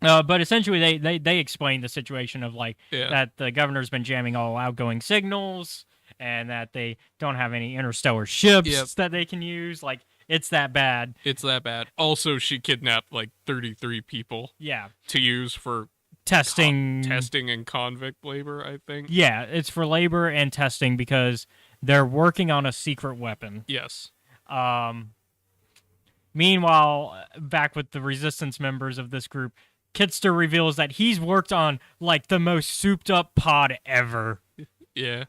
But essentially, they explain the situation of that the governor's been jamming all outgoing signals, and that they don't have any interstellar ships that they can use. Like, it's that bad. It's that bad. Also, she kidnapped 33 people. Yeah. To use for testing and convict labor, I think. Yeah, it's for labor and testing because they're working on a secret weapon. Yes. Meanwhile, back with the resistance members of this group, Kitster reveals that he's worked on the most souped up pod ever. Yeah.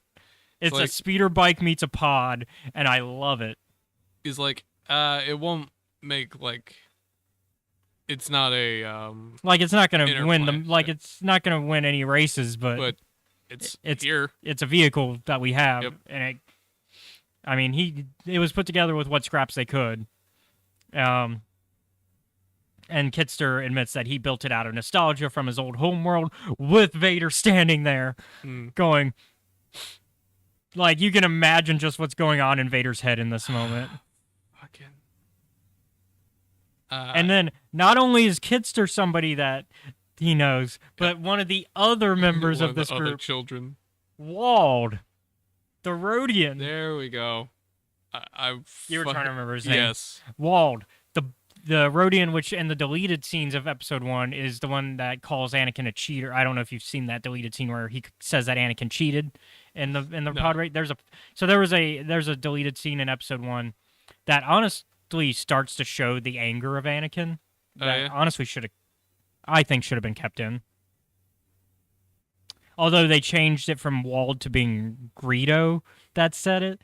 It's a speeder bike meets a pod, and I love it. He's like, it won't make it's not a it's not gonna win them. It's not gonna win any races, but it's here. It's a vehicle that we have, and it was put together with what scraps they could. And Kitster admits that he built it out of nostalgia from his old homeworld, with Vader standing there, going, you can imagine just what's going on in Vader's head in this moment. Fucking. And then, not only is Kitster somebody that he knows, but one of the other members of this group, children, Wald, the Rhodian. There we go. You were trying to remember his name. Yes. Wald, the Rodian, which in the deleted scenes of Episode 1 is the one that calls Anakin a cheater. I don't know if you've seen that deleted scene where he says that Anakin cheated in the pod race. There's a deleted scene in Episode 1 that honestly starts to show the anger of Anakin. That honestly I think should have been kept in. Although they changed it from Wald to being Greedo that said it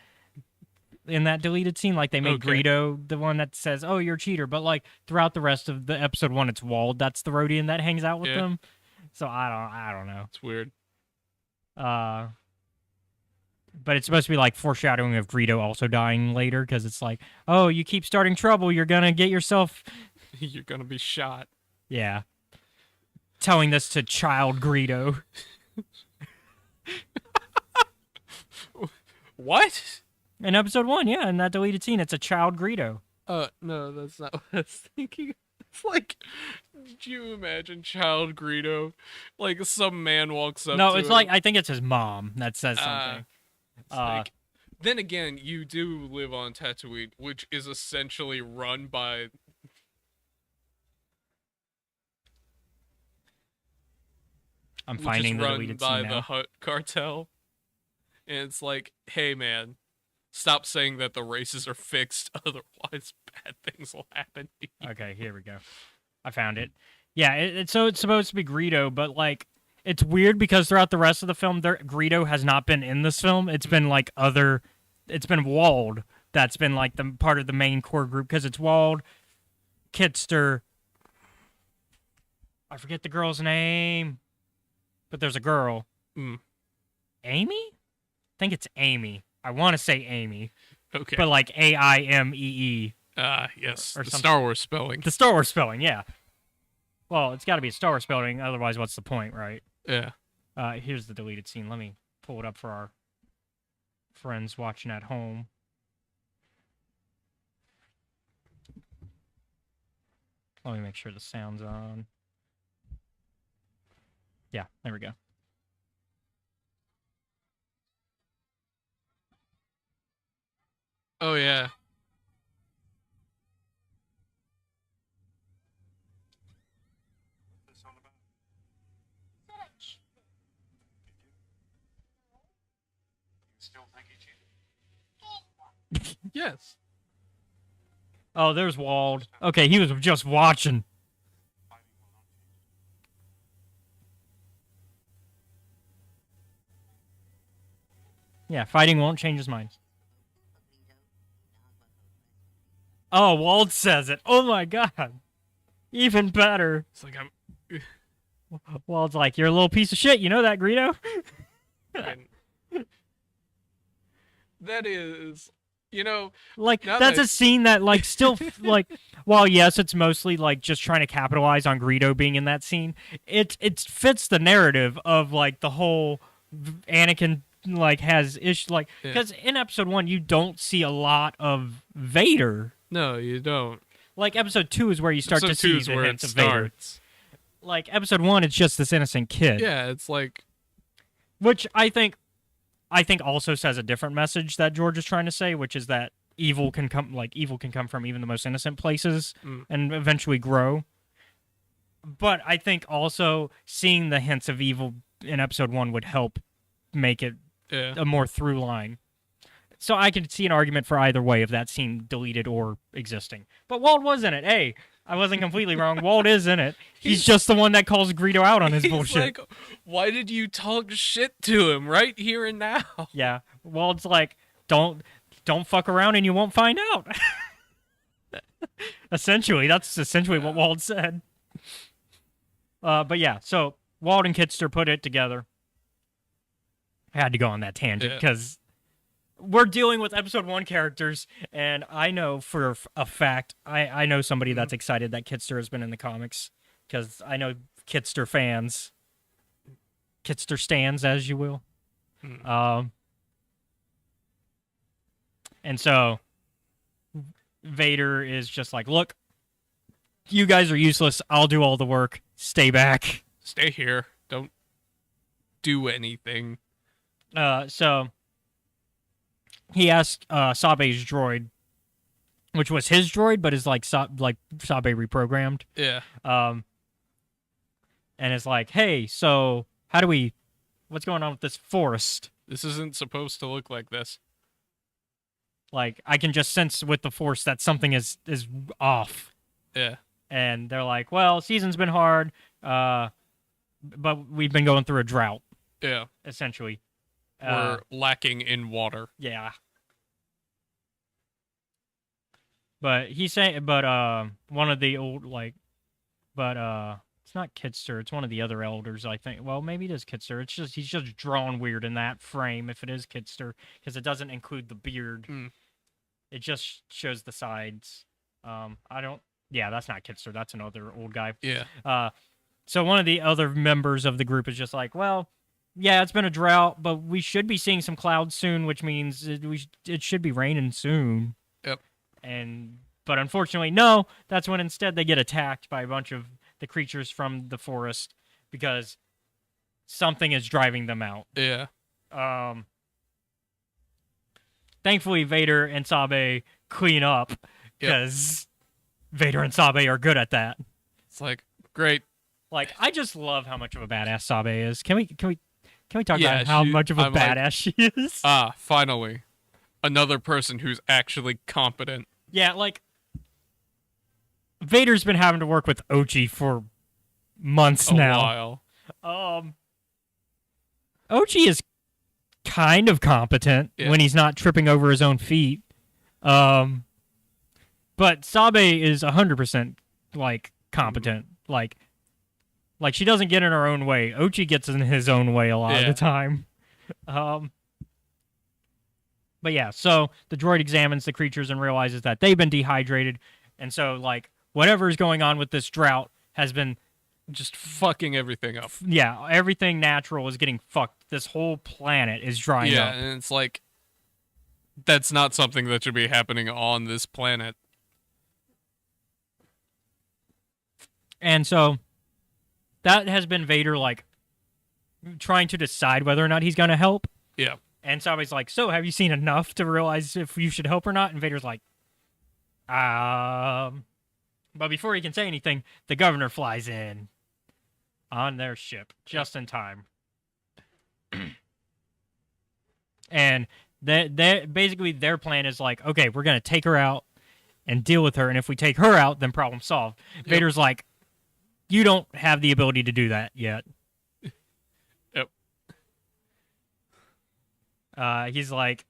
in that deleted scene. Like, they made Greedo the one that says, "Oh, you're a cheater." But, like, throughout the rest of the Episode 1, it's Wald that's the Rodian that hangs out with them. So, I don't know. It's weird. But it's supposed to be, like, foreshadowing of Greedo also dying later, because it's like, oh, you keep starting trouble, you're gonna get yourself... You're gonna be shot. Yeah. Telling this to child Greedo. What? In Episode 1, yeah, in that deleted scene, it's a child Greedo. No, that's not what I was thinking. It's like, do you imagine child Greedo? Like, some man walks up No, to it's him. like, I think it's his mom that says something. It's like, then again, you do live on Tatooine, which is essentially run by... I'm finding the deleted scene now. the Hutt cartel. And it's like, hey man, stop saying that the races are fixed, otherwise bad things will happen to you. Okay, here we go. I found it. Yeah, so it's supposed to be Greedo, but, like, it's weird because throughout the rest of the film, Greedo has not been in this film. It's been, like, it's been Wald that's been, like, the part of the main core group, because it's Wald, Kitster, I forget the girl's name, but there's a girl. Amy? I think it's Amy. I want to say Amy. Okay. But, like, Aimee. Yes. Or the something. Star Wars spelling. The Star Wars spelling, yeah. Well, it's got to be a Star Wars spelling, otherwise what's the point, right? Yeah. Here's the deleted scene. Let me pull it up for our friends watching at home. Let me make sure the sound's on. Yeah, there we go. Oh, yeah. Yes. Oh, there's Wald. Okay, he was just watching. Yeah, fighting won't change his mind. Oh, Wald says it. Oh my god. Even better. It's like, Wald's like, you're a little piece of shit. You know that, Greedo? that is, you know, like, now that's that a scene that, like, still, like, while yes, it's mostly, like, just trying to capitalize on Greedo being in that scene, it fits the narrative of, like, the whole Anakin, like, has ish, like, because in Episode 1, you don't see a lot of Vader. No, you don't. Like, Episode 2 is where you start to see the hints of Vader. Like, Episode 1, it's just this innocent kid. Yeah, it's like... Which I think also says a different message that George is trying to say, which is that evil can come from even the most innocent places and eventually grow. But I think also seeing the hints of evil in Episode 1 would help make it a more through line. So I could see an argument for either way of that scene deleted or existing. But Wald was in it. Hey, I wasn't completely wrong. Wald is in it. He's just the one that calls Greedo out on his bullshit. Like, why did you talk shit to him right here and now? Yeah. Wald's like, don't fuck around and you won't find out. Essentially, that's essentially what Wald said. But yeah, so Wald and Kitster put it together. I had to go on that tangent because we're dealing with Episode 1 characters, and I know for a fact, I know somebody that's excited that Kitster has been in the comics, because I know Kitster fans. Kitster stands, as you will. And so Vader is just like, look, you guys are useless. I'll do all the work. Stay back. Stay here. Don't do anything. So he asked Sabe's droid, which was his droid, but is like Sabe reprogrammed. Yeah. And it's like, hey, so what's going on with this forest? This isn't supposed to look like this. Like, I can just sense with the force that something is off. Yeah. And they're like, well, season's been hard, but we've been going through a drought, Yeah. essentially. We're lacking in water. Yeah. But he's saying, one of the old, it's not Kitster, it's one of the other elders, I think. Well, maybe it is Kitster. It's just, he's just drawn weird in that frame, if it is Kitster, because it doesn't include the beard. It just shows the sides. Yeah, that's not Kitster, that's another old guy. Yeah. So one of the other members of the group is just like, well, yeah, it's been a drought, but we should be seeing some clouds soon, which means it should be raining soon. Yep. But unfortunately, no. That's when instead they get attacked by a bunch of the creatures from the forest because something is driving them out. Yeah. Thankfully, Vader and Sabe clean up because Vader and Sabe are good at that. It's like, great. Like, I just love how much of a badass Sabe is. Can we talk Yeah, about how much of a I'm like, badass she is? Finally. Another person who's actually competent. Yeah, like, Vader's been having to work with Ochi for months now. A while. Ochi is kind of competent when he's not tripping over his own feet. But Sabe is 100% like competent. Like she doesn't get in her own way. Ochi gets in his own way a lot of the time. But yeah, so the droid examines the creatures and realizes that they've been dehydrated. And so, like, whatever is going on with this drought has been just fucking everything up. Yeah, everything natural is getting fucked. This whole planet is drying up. Yeah, and it's like, that's not something that should be happening on this planet. And so, that has been Vader, like, trying to decide whether or not he's going to help. Yeah. And Sabe's like, so have you seen enough to realize if you should help or not? And Vader's like, But before he can say anything, the governor flies in on their ship just in time. And basically their plan is like, okay, we're going to take her out and deal with her. And if we take her out, then problem solved. Yep. Vader's like, you don't have the ability to do that yet. Yep. He's like,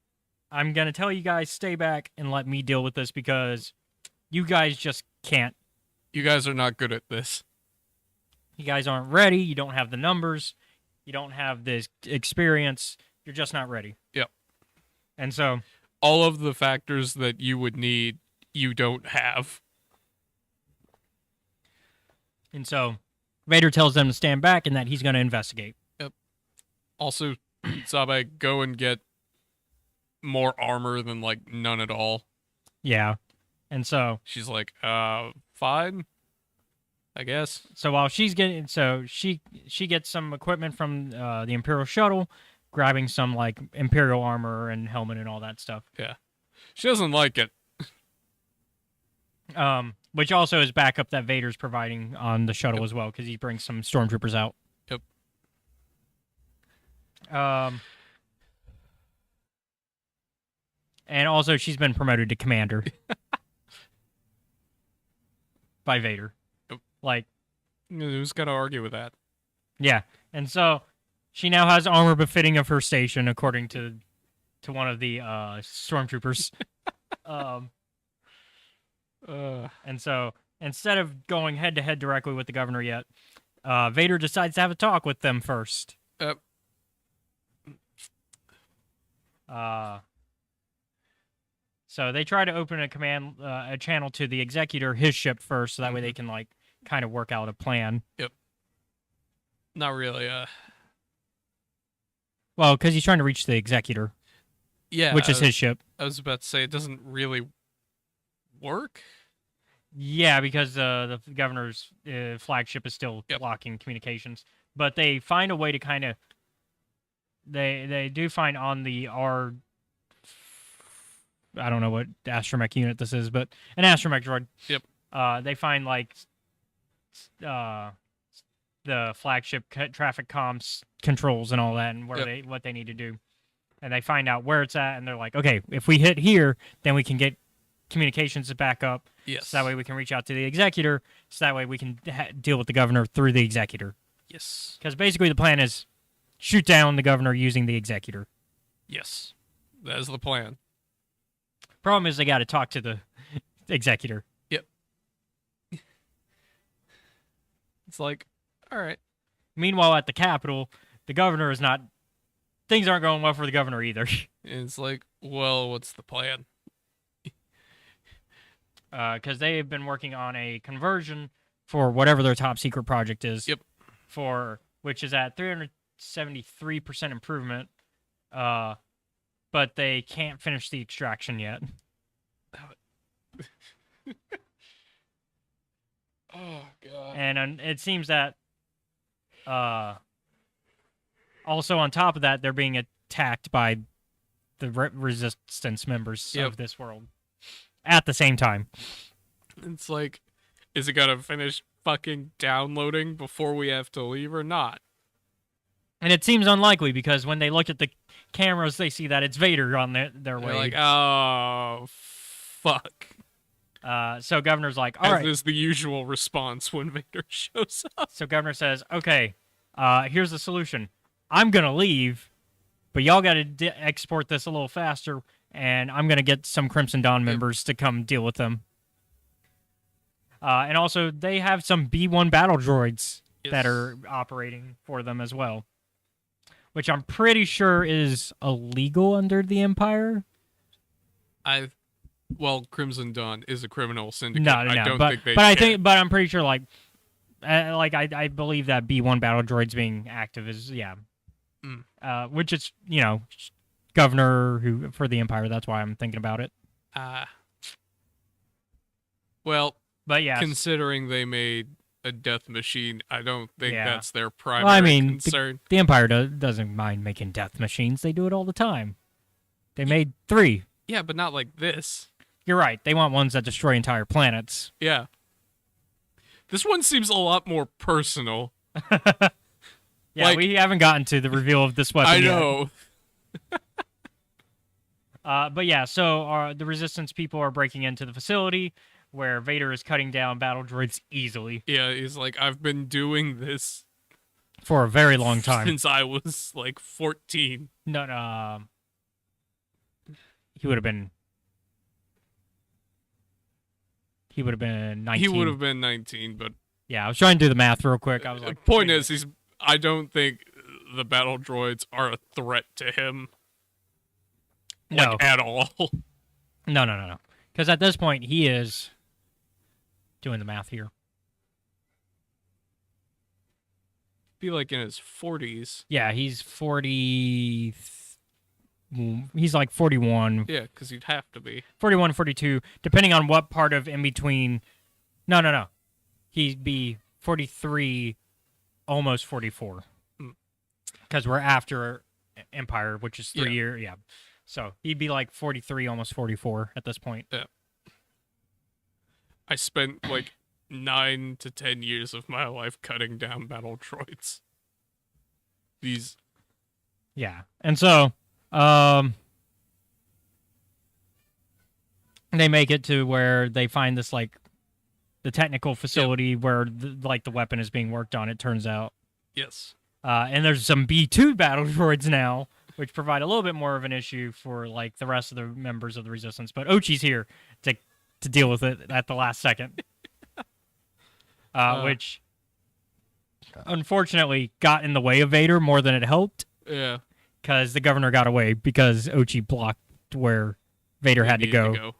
I'm going to tell you guys, stay back and let me deal with this because you guys just can't. You guys are not good at this. You guys aren't ready. You don't have the numbers. You don't have this experience. You're just not ready. Yep. And so, all of the factors that you would need, you don't have. And so, Vader tells them to stand back and that he's going to investigate. Yep. Also, Sabe, go and get more armor than, like, none at all. Yeah. And so she's like, fine, I guess. So while she's getting, she gets some equipment from the Imperial shuttle, grabbing some like Imperial armor and helmet and all that stuff. Yeah, she doesn't like it. Which also is backup that Vader's providing on the shuttle as well because he brings some stormtroopers out. Yep. And also she's been promoted to commander. By Vader. Yep. Like, who's gonna argue with that? Yeah. And so she now has armor befitting of her station, according to one of the stormtroopers. And so instead of going head to head directly with the governor yet, Vader decides to have a talk with them first. Yep. So they try to open a channel to the Executor, his ship first, so that way they can like kind of work out a plan. Yep. Not really. Well, because he's trying to reach the Executor. Yeah. Which is his ship. I was about to say it doesn't really work. Yeah, because the governor's flagship is still blocking communications, but they find a way to kind of. They do find on the I don't know what astromech unit this is, but an astromech droid. Yep. They find like the flagship traffic comms controls and all that, and where what they need to do, and they find out where it's at, and they're like, okay, if we hit here, then we can get communications back up. Yes. So that way we can reach out to the executor. So that way we can deal with the governor through the executor. Yes. Because basically the plan is shoot down the governor using the executor. Yes. That is the plan. Problem is they got to talk to the executor. Yep. It's like, all right. Meanwhile, at the Capitol, the governor is not. Things aren't going well for the governor either. It's like, well, what's the plan? Because they have been working on a conversion for whatever their top secret project is. Yep. Which is at 373% improvement. But they can't finish the extraction yet. Oh god. And it seems that also on top of that, they're being attacked by the resistance members of this world at the same time. It's like, is it gonna finish fucking downloading before we have to leave or not? And it seems unlikely because when they look at the cameras, they see that it's Vader on their They're way. like, oh, fuck. So Governor's like, all right. As is the usual response when Vader shows up. So Governor says, okay, here's the solution. I'm going to leave, but y'all got to export this a little faster, and I'm going to get some Crimson Dawn members to come deal with them. And also, they have some B-1 battle droids that are operating for them as well, which I'm pretty sure is illegal under the Empire. Well, Crimson Dawn is a criminal syndicate. No, I don't think they but I'm pretty sure, I believe that B-1 battle droids being active is, which is, governor for the Empire. That's why I'm thinking about it. Well, but yeah, considering they made a death machine, I don't think that's their primary concern. The Empire doesn't mind making death machines. They do it all the time. They made 3. Yeah, but not like this. You're right. They want ones that destroy entire planets. Yeah. This one seems a lot more personal. Yeah, we haven't gotten to the reveal of this weapon yet. I know. But yeah, so the Resistance people are breaking into the facility where Vader is cutting down battle droids easily. Yeah, he's like, I've been doing this for a very long time. Since I was, 14. No. He would have been 19. He would have been 19, but... Yeah, I was trying to do the math real quick. I was like... Point is, I don't think the battle droids are a threat to him. No. At all. No. Because at this point, he is... doing the math here. Be in his 40s. Yeah, he's 40... He's 41. Yeah, because he'd have to be. 41, 42, depending on what part of in between. No. He'd be 43, almost 44. Because we're after Empire, which is 3 years. Yeah. So he'd be 43, almost 44 at this point. Yeah. I spent 9 to 10 years of my life cutting down battle droids. These. Yeah. And so... they make it to where they find this the technical facility where the weapon is being worked on. It turns out. Yes. And there's some B-2 battle droids now, which provide a little bit more of an issue for the rest of the members of the Resistance. But Ochi's here to deal with it at the last second, which unfortunately got in the way of Vader more than it helped. Yeah. Because the governor got away because Ochi blocked where Vader had to go.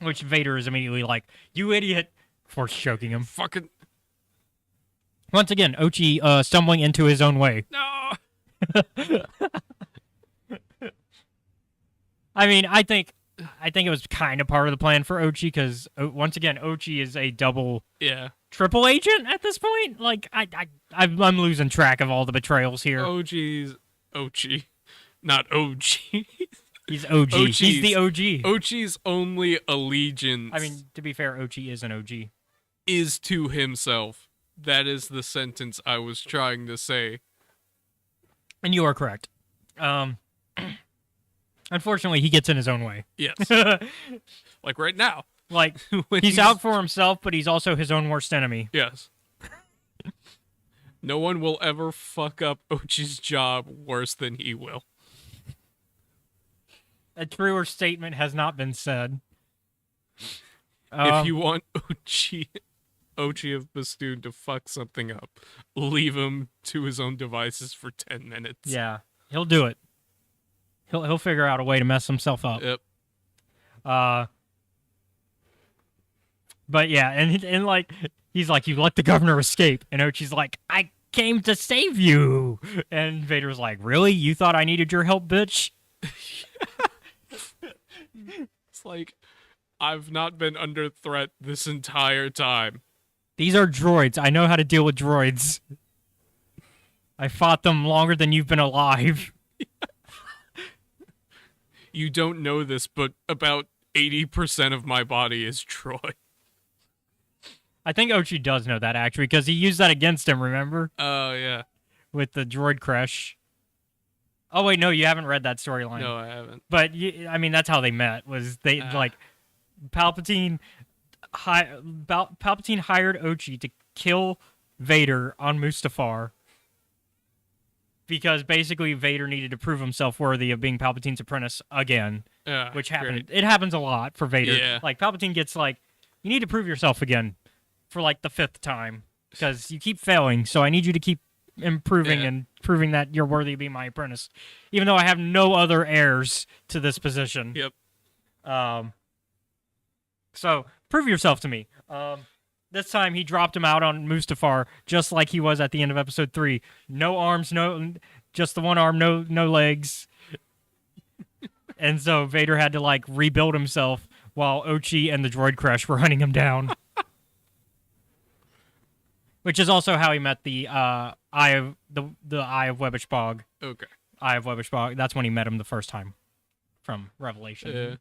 Which Vader is immediately like, you idiot, for choking him. Fucking. Once again, Ochi stumbling into his own way. No! I mean, I think it was kind of part of the plan for Ochi because, once again, Ochi is a triple agent at this point. I'm losing track of all the betrayals here. OG's Ochi, not OG. He's OG. He's the OG. Ochi's only allegiance. I mean, to be fair, OG is an OG. Is to himself. That is the sentence I was trying to say. And you are correct. Unfortunately, he gets in his own way. Yes. Like right now. Like, When he's out for himself, but he's also his own worst enemy. Yes. No one will ever fuck up Ochi's job worse than he will. A truer statement has not been said. If you want Ochi of Bastoon to fuck something up, leave him to his own devices for 10 minutes. Yeah, he'll do it. He'll figure out a way to mess himself up. Yep. But yeah, and like he's like, you let the governor escape, and Ochi's like, I came to save you, and Vader's like, really? You thought I needed your help, bitch? It's like, I've not been under threat this entire time. These are droids. I know how to deal with droids. I fought them longer than you've been alive. You don't know this, but about 80% of my body is droid. I think Ochi does know that, actually, because he used that against him, remember? Oh, yeah. With the droid crush. Oh, wait, no, you haven't read that storyline. No, I haven't. But, I mean, that's how they met, was they, like, Palpatine hired Ochi to kill Vader on Mustafar because basically Vader needed to prove himself worthy of being Palpatine's apprentice again, which happened. Great. It happens a lot for Vader. Yeah. Like, Palpatine gets, like, you need to prove yourself again for, like, the 5th time because you keep failing, so I need you to keep improving and proving that you're worthy of being my apprentice, even though I have no other heirs to this position. Yep. So prove yourself to me. This time he dropped him out on Mustafar, just like he was at the end of Episode 3. No arms, just the one arm, no legs. And so Vader had to like rebuild himself while Ochi and the droid crush were hunting him down. Which is also how he met the Eye of Webbish Bog. Okay. Eye of Webbish Bog. That's when he met him the first time from Revelation.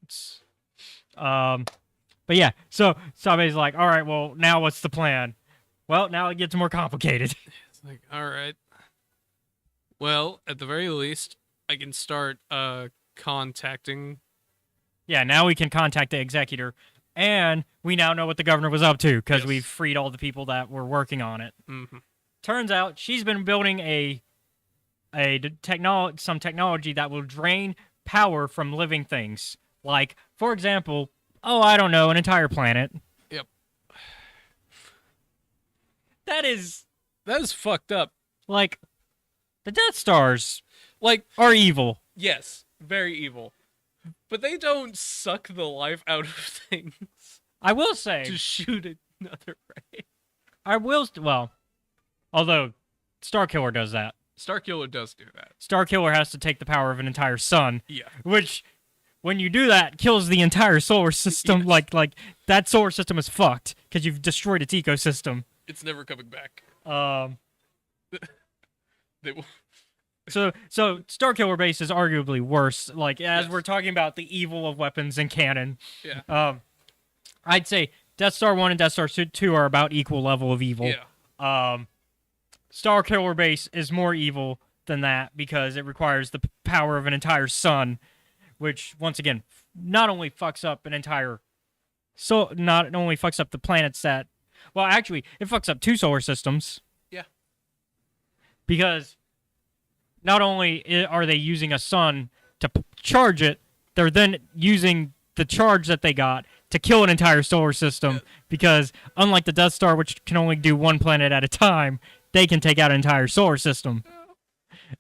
But yeah, so somebody's like, all right, well, now what's the plan? Well, now it gets more complicated. It's like, all right. Well, at the very least, I can start contacting. Yeah, now we can contact the executor, and we now know what the governor was up to because we've freed all the people that were working on it. Mm-hmm. Turns out she's been building some technology that will drain power from living things. Like, for example, I don't know, an entire planet. Yep. That is fucked up. like the Death Stars Like, are evil. yes, very evil. But they don't suck the life out of things I will say, to shoot another ray. although Starkiller does that. Starkiller does do that. Starkiller has to take the power of an entire sun, Yeah. which, when you do that, kills the entire solar system. Yes. Like that solar system is fucked because you've destroyed its ecosystem. It's never coming back. They will. So Starkiller Base is arguably worse. Like, as Yes. we're talking about the evil of weapons and canon, Yeah. I'd say Death Star 1 and Death Star 2 are about equal level of evil. Yeah. Starkiller Base is more evil than that because it requires the power of an entire sun, which, once again, not only fucks up the planets that... Well, actually, it fucks up 2 solar systems. Yeah. Because not only are they using a sun to charge it, they're then using the charge that they got to kill an entire solar system. Because unlike the Death Star, which can only do one planet at a time, they can take out an entire solar system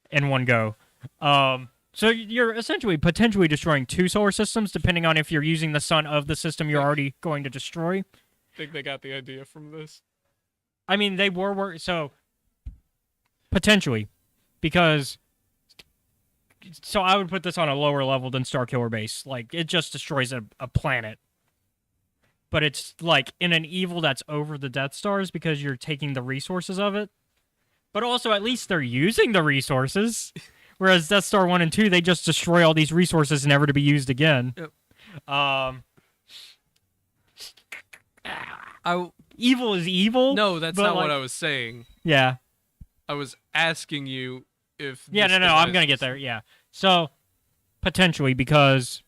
in one go. So you're essentially potentially destroying 2 solar systems, depending on if you're using the sun of the system you're already going to destroy. Think they got the idea from this? I mean, they were so potentially, because so I would put this on a lower level than Starkiller Base. Like, it just destroys a planet, but it's like in an evil that's over the Death Stars because you're taking the resources of it. But also, at least they're using the resources, Whereas Death Star 1 and 2, they just destroy all these resources never to be used again. Yep. Evil is evil. No, that's but, not like, what I was saying. Yeah. I was asking you if. Yeah, this no, I'm device going to get was- there. Yeah. So, potentially, because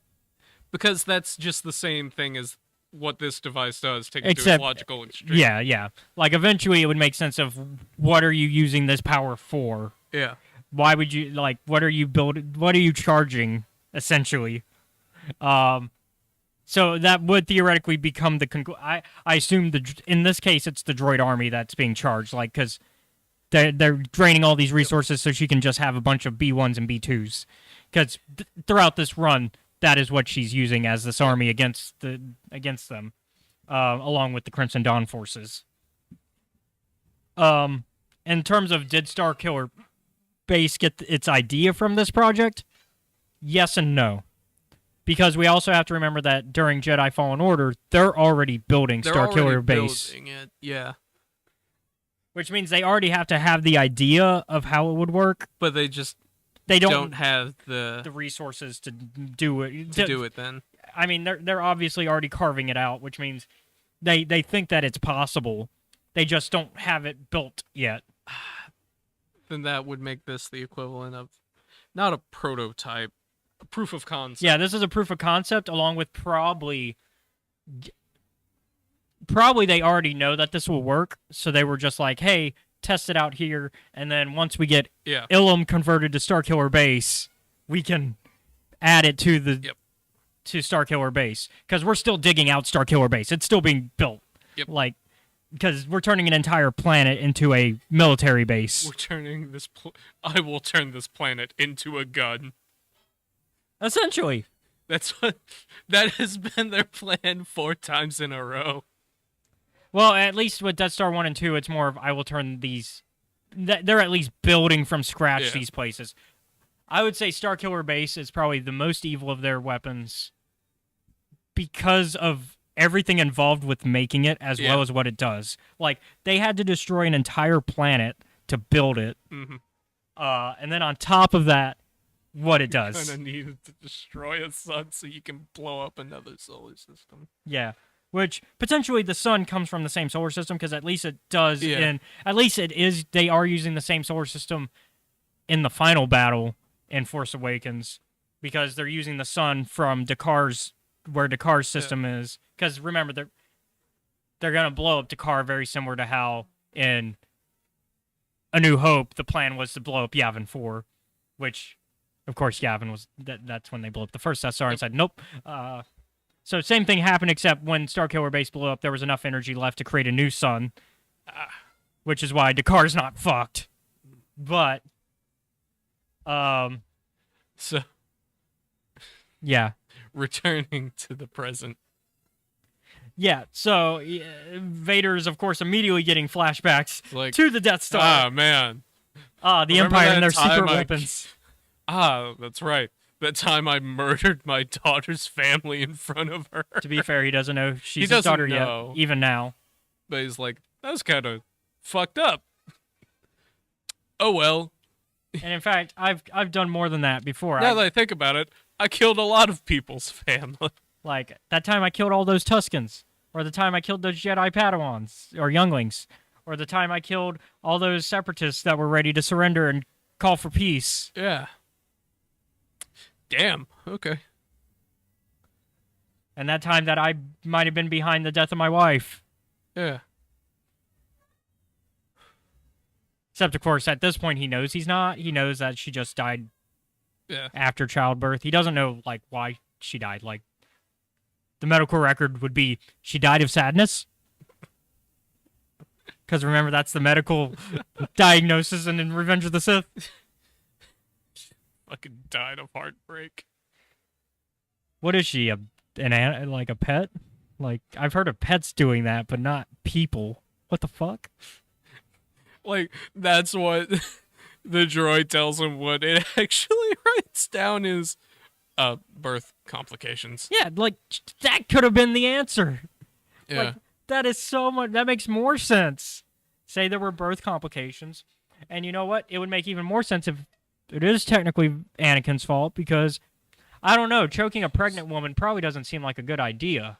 that's just the same thing as what this device does, taken to Except- its logical extreme. Yeah. Like, eventually it would make sense of what are you using this power for? Yeah. Why would you, like, what are you building? What are you charging, essentially? So that would theoretically become the I assume in this case it's the droid army that's being charged, like, because they're draining all these resources so she can just have a bunch of B1s and B2s. Because throughout this run, that is what she's using as this army against them, along with the Crimson Dawn forces. In terms of did Starkiller Base get its idea from this project? Yes and no. Because we also have to remember that during Jedi Fallen Order, they're already building They're Starkiller already Base. building it. Yeah. Which means they already have to have the idea of how it would work. But they just They don't have the the resources to do it. to do it then. I mean, they're obviously already carving it out, which means they think that it's possible. They just don't have it built yet. Then that would make this the equivalent of not a prototype, a proof of concept. Yeah, this is a proof of concept, along with probably they already know that this will work, so they were just like, hey, test it out here, and then once we get Yeah. Ilum converted to Starkiller Base, we can add it to the Yep. to Starkiller Base, because we're still digging out Starkiller Base. It's still being built. Yep. Like, because we're turning an entire planet into a military base. We're turning this. I will turn this planet into a gun. Essentially. That has been their plan 4 times in a row. Well, at least with Death Star 1 and 2, it's more of I will turn these... They're at least building from scratch Yeah. these places. I would say Starkiller Base is probably the most evil of their weapons because of everything involved with making it as well as what it does. Like, they had to destroy an entire planet to build it. Mm-hmm. And then on top of that, what it does. Kind of needed to destroy a sun so you can blow up another solar system. Yeah. Which potentially the sun comes from the same solar system, because at least it does. Yeah. And at least it is. They are using the same solar system in the final battle in Force Awakens, because they're using the sun from Dakar's where Dakar's system is. Because remember, they're gonna blow up Dakar, very similar to how in A New Hope the plan was to blow up Yavin 4, which, of course, Yavin was that's when they blew up the first Death Star and said nope. So same thing happened, except when Starkiller Base blew up, there was enough energy left to create a new sun, which is why Dakar's not fucked. But, So, yeah. returning to the present. Yeah, so Vader is, of course, immediately getting flashbacks Like, to the Death Star. ah, man. The Remember Empire that and their time secret I- weapons. Ah, that's right. That time I murdered my daughter's family in front of her. To be fair, he doesn't know she's his doesn't daughter know. yet, even now. But he's like, that's kind of fucked up. Oh well. And in fact, I've done more than that before. Now that I think about it, I killed a lot of people's family. Like, that time I killed all those Tuskens, or the time I killed those Jedi Padawans, or younglings, or the time I killed all those separatists that were ready to surrender and call for peace. Yeah. Damn. Okay. And that time that I might have been behind the death of my wife. Yeah. Except, of course, at this point he knows he's not. He knows that she just died Yeah. after childbirth. He doesn't know, like, why she died. Like, the medical record would be she died of sadness. Because remember, that's the medical diagnosis in Revenge of the Sith. Fucking died of heartbreak. What is she? Like a pet? Like, I've heard of pets doing that, but not people. What the fuck? Like, that's what the droid tells him. What it actually writes down is birth complications. Yeah, like, that could have been the answer. Yeah. Like, that is so much. That makes more sense. Say there were birth complications. And you know what? It would make even more sense if It is technically Anakin's fault because, I don't know, choking a pregnant woman probably doesn't seem like a good idea.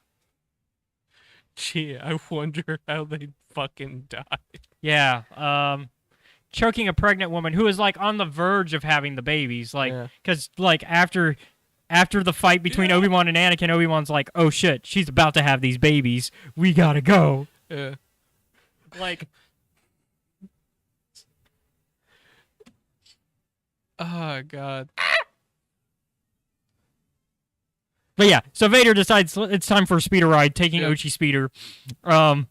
Gee, I wonder how they fucking died. Yeah, choking a pregnant woman who is, like, on the verge of having the babies. Like, Yeah. because, like, after the fight between Obi-Wan and Anakin, Obi-Wan's like, oh, shit, she's about to have these babies. We gotta go. Yeah. Like... Oh, God. But yeah, so Vader decides it's time for a speeder ride, taking Yep. Ochi speeder. And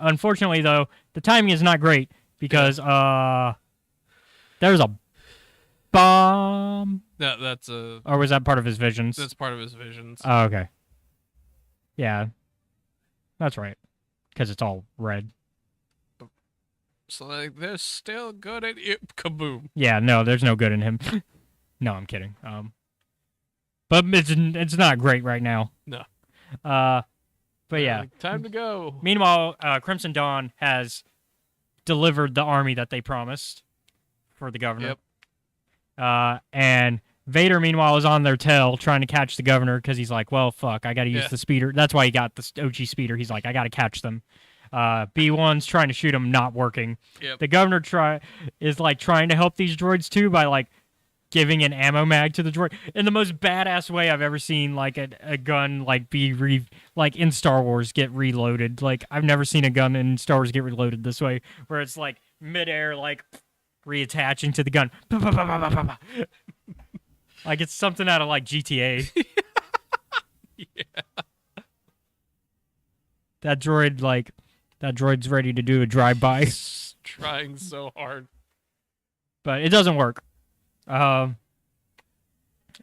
unfortunately though, the timing is not great because there's a bomb. That's Or was that part of his visions? that's part of his visions. Oh, okay. Yeah. That's right. Because it's all red. So like they're still good at it. Kaboom. Yeah, no, there's no good in him. No, I'm kidding. But it's not great right now. No. But yeah. Like, time to go. Meanwhile, Crimson Dawn has delivered the army that they promised for the governor. Yep. And Vader, meanwhile, is on their tail trying to catch the governor because he's like, well, fuck, I got to use the speeder. That's why he got the OG speeder. He's like, I got to catch them. B1's trying to shoot him, not working. Yep. The governor is like trying to help these droids too by like giving an ammo mag to the droid in the most badass way I've ever seen. Like a gun like like in Star Wars get reloaded. Like I've never seen a gun in Star Wars get reloaded this way, where it's like midair, like reattaching to the gun. Like it's something out of like GTA. Yeah. That droid's ready to do a drive-by. Trying so hard. But it doesn't work. And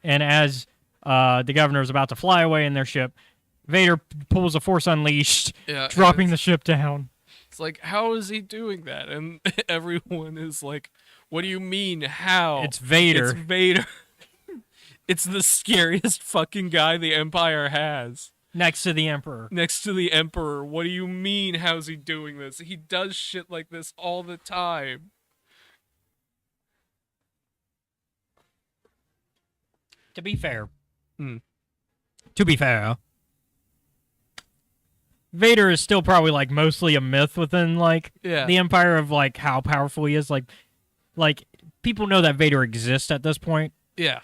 as the governor is about to fly away in their ship, Vader pulls a Force Unleashed, dropping the ship down. It's like, how is he doing that? And everyone is like, what do you mean, how? It's Vader. It's Vader. It's the scariest fucking guy the Empire has. Next to the Emperor. Next to the Emperor. What do you mean, how's he doing this? He does shit like this all the time. To be fair. Hmm. To be fair. Vader is still probably like mostly a myth within like the Empire of like how powerful he is. Like people know that Vader exists at this point. Yeah.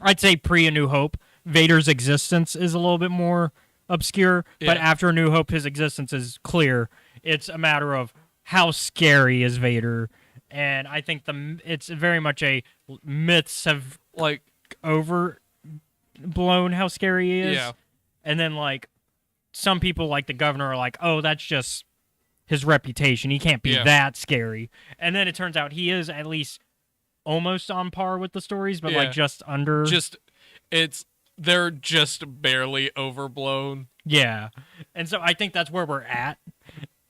I'd say pre A New Hope, Vader's existence is a little bit more obscure, but after A New Hope, his existence is clear. It's a matter of how scary is Vader, and I think it's very much a myths have like overblown how scary he is. Yeah. And then like some people like the governor are like, oh, that's just his reputation. He can't be that scary. And then it turns out he is at least almost on par with the stories, but like just under. They're just barely overblown. Yeah. And so I think that's where we're at.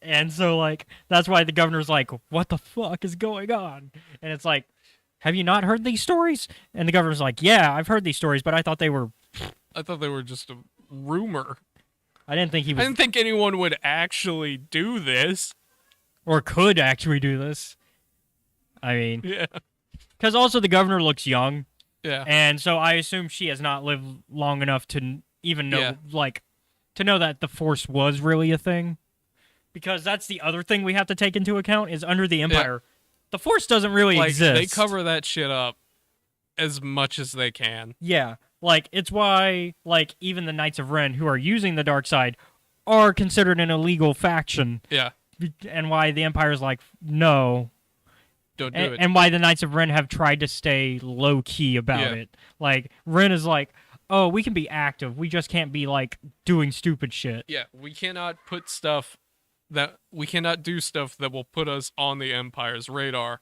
And so like that's why the governor's like, what the fuck is going on? And it's like, have you not heard these stories? And the governor's like, yeah, I've heard these stories, but I thought they were just a rumor. I didn't think I didn't think anyone would actually do this. Or could actually do this. I mean, yeah. Because also the governor looks young. Yeah. And so I assume she has not lived long enough to even know, to know that the Force was really a thing. Because that's the other thing we have to take into account is under the Empire, the Force doesn't really exist. They cover that shit up as much as they can. Yeah. Like, it's why, like, even the Knights of Ren who are using the dark side are considered an illegal faction. Yeah. And why the Empire's like, no. Don't do it. And why the Knights of Ren have tried to stay low-key about it. Like, Ren is like, oh, we can be active. We just can't be, like, doing stupid shit. Yeah, we cannot do stuff that will put us on the Empire's radar.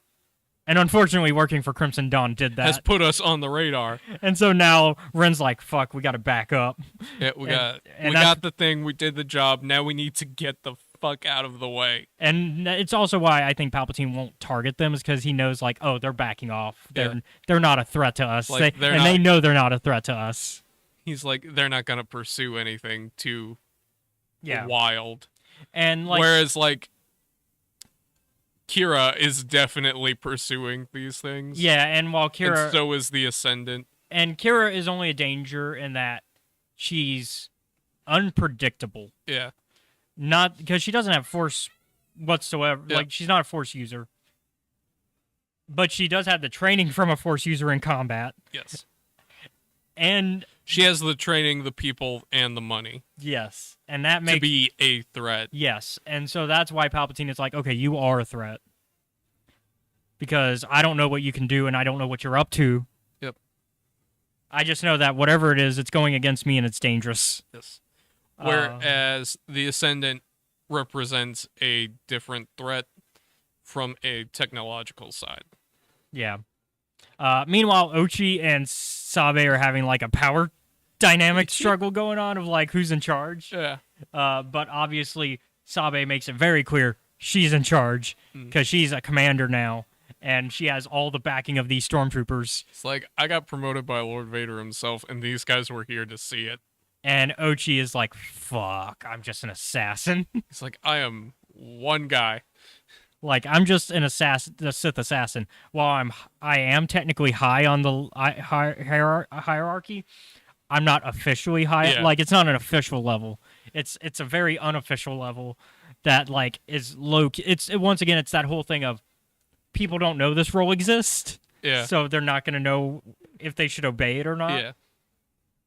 And unfortunately, working for Crimson Dawn did that. Has put us on the radar. And so now Ren's like, fuck, we got to back up. Yeah, we got the thing. We did the job. Now we need to get the fuck out of the way. And it's also why I think Palpatine won't target them is because he knows, like, oh, they're backing off. They're not a threat to us. Like, they know they're not a threat to us. He's like, they're not going to pursue anything too wild. And like, whereas, like, Kira is definitely pursuing these things. Yeah, and while Kira And so is the Ascendant. and Kira is only a danger in that she's unpredictable. Yeah. Not because she doesn't have force whatsoever. Yeah. Like, she's not a force user. But she does have the training from a force user in combat. Yes. And She has the training, the people, and the money yes, and that makes to be a threat. yes, and so that's why Palpatine is like, okay, you are a threat because I don't know what you can do, and I don't know what you're up to. Yep. I just know that whatever it is, it's going against me, and it's dangerous. Yes. Whereas the Ascendant represents a different threat from a technological side. Yeah. Meanwhile, Ochi and Sabe are having like a power dynamic struggle going on of like who's in charge. Yeah. But obviously, Sabe makes it very clear she's in charge because she's a commander now, and she has all the backing of these stormtroopers. It's like, I got promoted by Lord Vader himself, and these guys were here to see it. And Ochi is like, fuck, I'm just an assassin. It's like, I am one guy. Like, I'm just an assassin, the Sith assassin. While I am technically high on the hierarchy, I'm not officially high. Yeah. Like, it's not an official level. It's a very unofficial level that, like, is low. Once again, it's that whole thing of people don't know this role exists. Yeah. So they're not going to know if they should obey it or not.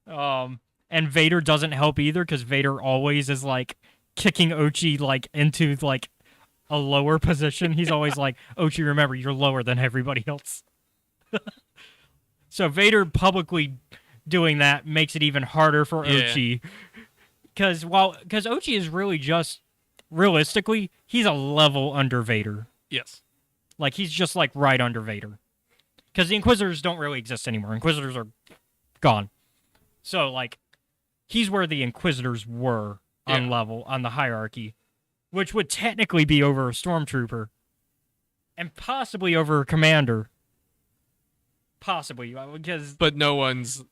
Yeah. And Vader doesn't help either because Vader always is like kicking Ochi like into like a lower position. He's always like, Ochi, remember, you're lower than everybody else. So Vader publicly doing that makes it even harder for Ochi. Because Ochi is really just realistically, he's a level under Vader. Yes. Like he's just like right under Vader. Because the Inquisitors don't really exist anymore. Inquisitors are gone. So like he's where the Inquisitors were on level, on the hierarchy, which would technically be over a Stormtrooper and possibly over a Commander. Possibly, because... But no one's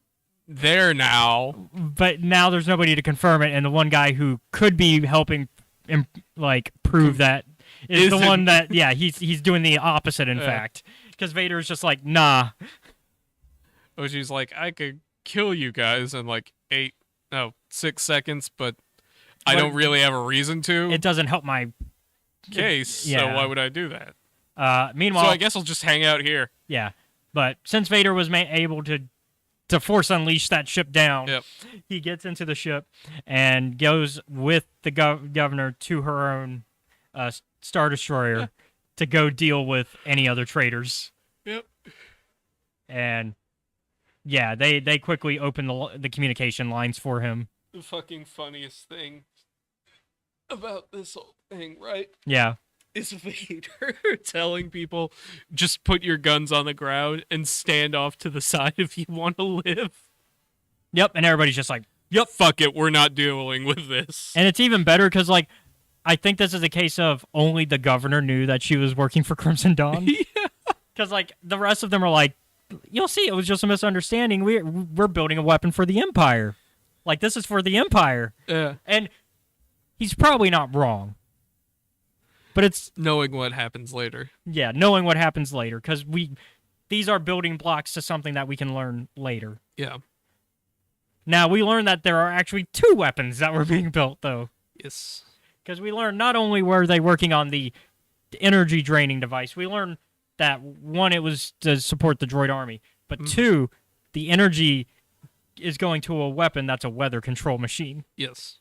there now. But now there's nobody to confirm it, and the one guy who could be helping, prove that is the one that, he's doing the opposite, in fact. Because Vader's just like, nah. Ochi's like, I could kill you guys in like 6 seconds, but I don't really have a reason to. It doesn't help my case, so why would I do that? Meanwhile, so I guess I'll just hang out here. Yeah, but since Vader was able to force unleash that ship down, he gets into the ship and goes with the governor to her own Star Destroyer to go deal with any other traitors. Yep. And yeah, they quickly open the communication lines for him. The fucking funniest thing about this whole thing, right? Yeah. Is Vader telling people, just put your guns on the ground and stand off to the side if you want to live. Yep, and everybody's just like, yep, fuck it, we're not dealing with this. And it's even better because, like, I think this is a case of only the governor knew that she was working for Crimson Dawn. Because, like, the rest of them are like, you'll see, it was just a misunderstanding. We're building a weapon for the Empire. Like, this is for the Empire. Yeah. And he's probably not wrong. But it's... knowing what happens later. Yeah, knowing what happens later. Because these are building blocks to something that we can learn later. Yeah. Now, we learned that there are actually 2 weapons that were being built, though. Yes. Because we learned not only were they working on the energy draining device, we learned that, 1, it was to support the droid army. But 2, the energy is going to a weapon that's a weather control machine. Yes.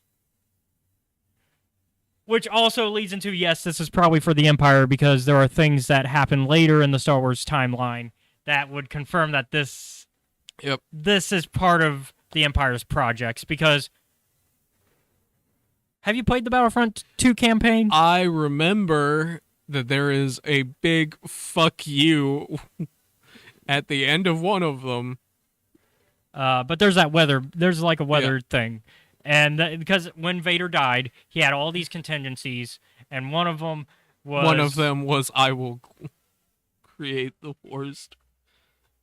Which also leads into, yes, this is probably for the Empire because there are things that happen later in the Star Wars timeline that would confirm that this is part of the Empire's projects. Because have you played the Battlefront 2 campaign? I remember that there is a big fuck you at the end of one of them. But there's that weather. There's like a weather thing. And because when Vader died, he had all these contingencies, and one of them was I will create the worst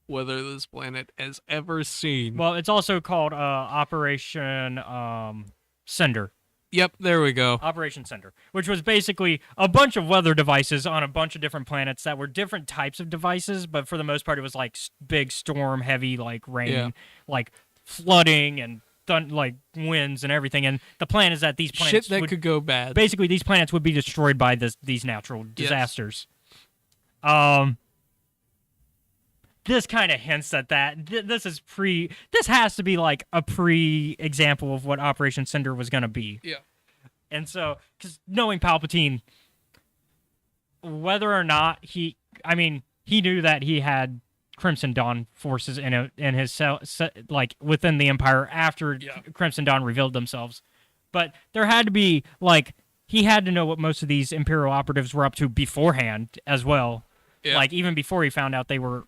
weather this planet has ever seen. Well, it's also called Operation Cinder. Yep, there we go. Operation Cinder, which was basically a bunch of weather devices on a bunch of different planets that were different types of devices, but for the most part, it was like big storm, heavy like rain, like flooding and like winds and everything. And the plan is that these planets shit that could go bad. Basically, these planets would be destroyed by these natural disasters. This kind of hints at that. This has to be like a pre-example of what Operation Cinder was going to be. Yeah. And so, because knowing Palpatine, whether or not he knew that he had Crimson Dawn forces in his cell, like within the Empire after Crimson Dawn revealed themselves. But there had to be like he had to know what most of these Imperial operatives were up to beforehand as well. Yeah. Like even before he found out they were.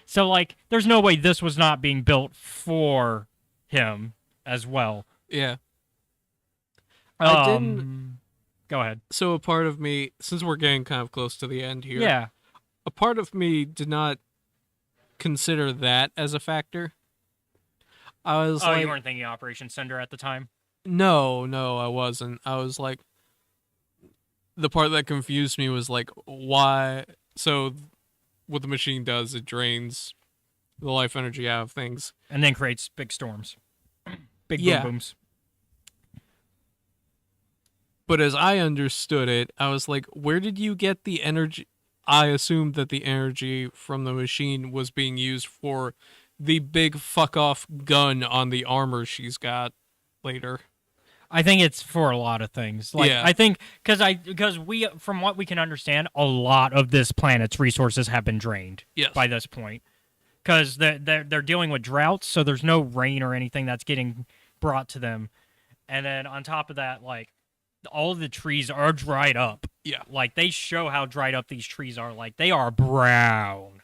So like, there's no way this was not being built for him as well. Yeah. I didn't. Go ahead. So a part of me, since we're getting kind of close to the end here, a part of me did not consider that as a factor. I was like, you weren't thinking Operation Cinder at the time? No, I wasn't. I was like, the part that confused me was like, why? So what the machine does, it drains the life energy out of things. And then creates big storms. Big boom booms. But as I understood it, I was like, where did you get the energy? I assumed that the energy from the machine was being used for the big fuck-off gun on the armor she's got later. I think it's for a lot of things. Like, I think because we, from what we can understand, a lot of this planet's resources have been drained by this point. Because they're dealing with droughts, so there's no rain or anything that's getting brought to them. And then on top of that, like, all of the trees are dried up. Yeah. Like, they show how dried up these trees are. Like, they are brown.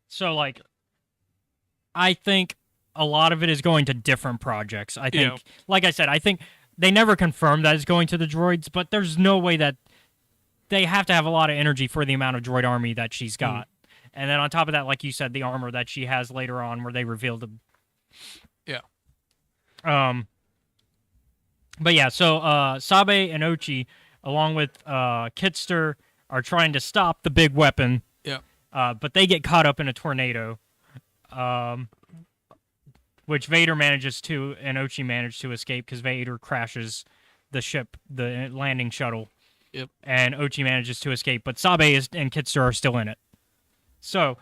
So, like, I think a lot of it is going to different projects. I think, like I said, I think they never confirmed that it's going to the droids, but there's no way that they have to have a lot of energy for the amount of droid army that she's got. And then on top of that, like you said, the armor that she has later on where they revealed the... But yeah, so Sabe and Ochi, along with Kitster, are trying to stop the big weapon. Yeah. But they get caught up in a tornado, which Vader manages to, and Ochi manage to escape because Vader crashes the ship, the landing shuttle. Yep. And Ochi manages to escape, but Sabe and Kitster are still in it. So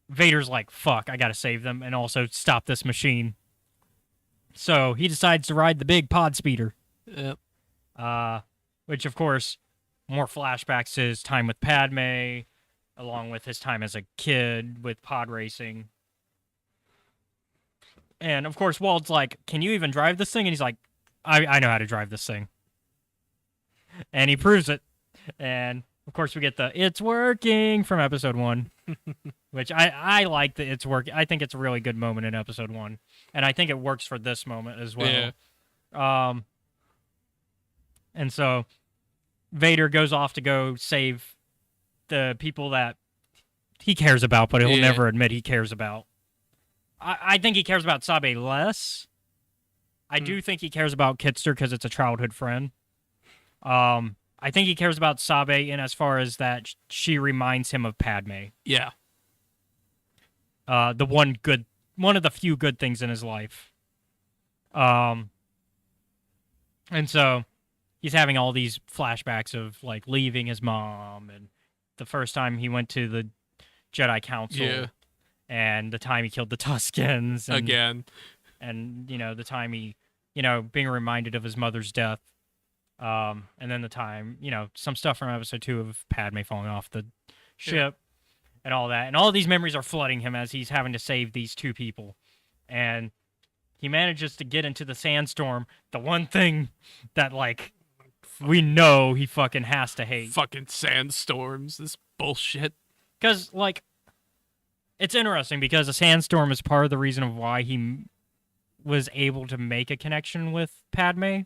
Vader's like, fuck, I gotta save them and also stop this machine. So he decides to ride the big pod speeder. Yep. Which, of course, more flashbacks to his time with Padme, along with his time as a kid with pod racing. And, of course, Walt's like, can you even drive this thing? And he's like, I know how to drive this thing. And he proves it. And, of course, we get the "It's working" from episode 1. Which I like the "It's working." I think it's a really good moment in episode 1. And I think it works for this moment as well. Yeah. And so Vader goes off to go save the people that he cares about, but he'll never admit he cares about. I think he cares about Sabe less. I do think he cares about Kitster because it's a childhood friend. I think he cares about Sabe in as far as that she reminds him of Padme. Yeah. The one of the few good things in his life. And so he's having all these flashbacks of like leaving his mom and the first time he went to the Jedi Council. Yeah. And the time he killed the Tuskens. And, again. And, the time he, being reminded of his mother's death. And then the time, some stuff from episode 2 of Padme falling off the ship and all that. And all of these memories are flooding him as he's having to save these two people. And he manages to get into the sandstorm, the one thing that, like, we know he fucking has to hate. Fucking sandstorms, this bullshit. Because, like, it's interesting because a sandstorm is part of the reason of why he was able to make a connection with Padme.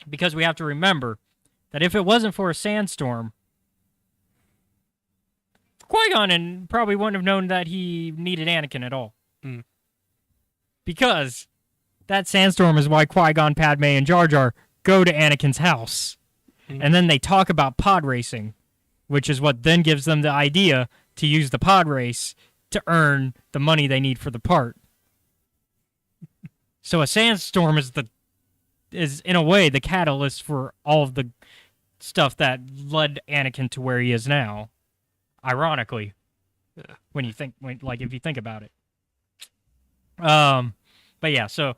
Because we have to remember that if it wasn't for a sandstorm, Qui-Gon probably wouldn't have known that he needed Anakin at all. Mm. Because that sandstorm is why Qui-Gon, Padme, and Jar Jar go to Anakin's house. And then they talk about pod racing, which is what then gives them the idea to use the pod race to earn the money they need for the part. So a sandstorm is in a way the catalyst for all of the stuff that led Anakin to where he is now. Ironically, Yeah. if you think about it. But yeah, so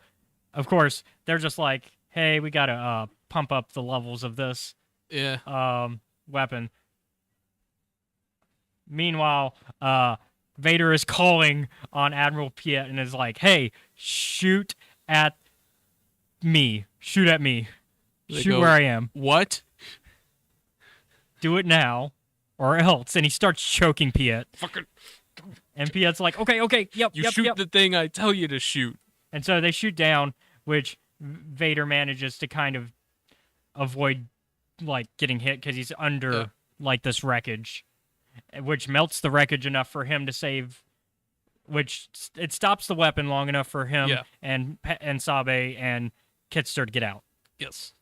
of course they're just like, hey, we gotta pump up the levels of this weapon. Meanwhile, Vader is calling on Admiral Piet and is like, hey, shoot at me. Shoot at me. They Shoot go, where I am. What? Do it now or else. And he starts choking Piet. Fucking. And Piet's like, okay, yep, You yep, shoot yep. the thing I tell you to shoot. And so they shoot down, which Vader manages to kind of avoid, like, getting hit because he's under, like, this wreckage, which melts the wreckage enough for him to save, which it stops the weapon long enough for him and Sabe and Kitster to get out. Yes.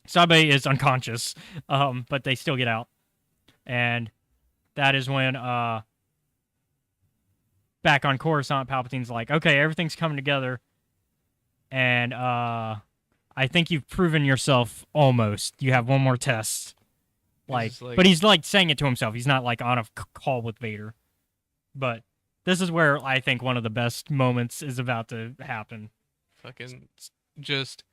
Sabe is unconscious, but they still get out. And that is when, back on Coruscant, Palpatine's like, okay, everything's coming together. And I think you've proven yourself almost. You have one more test. But he's like saying it to himself. He's not like on a call with Vader. But this is where I think one of the best moments is about to happen. Fucking just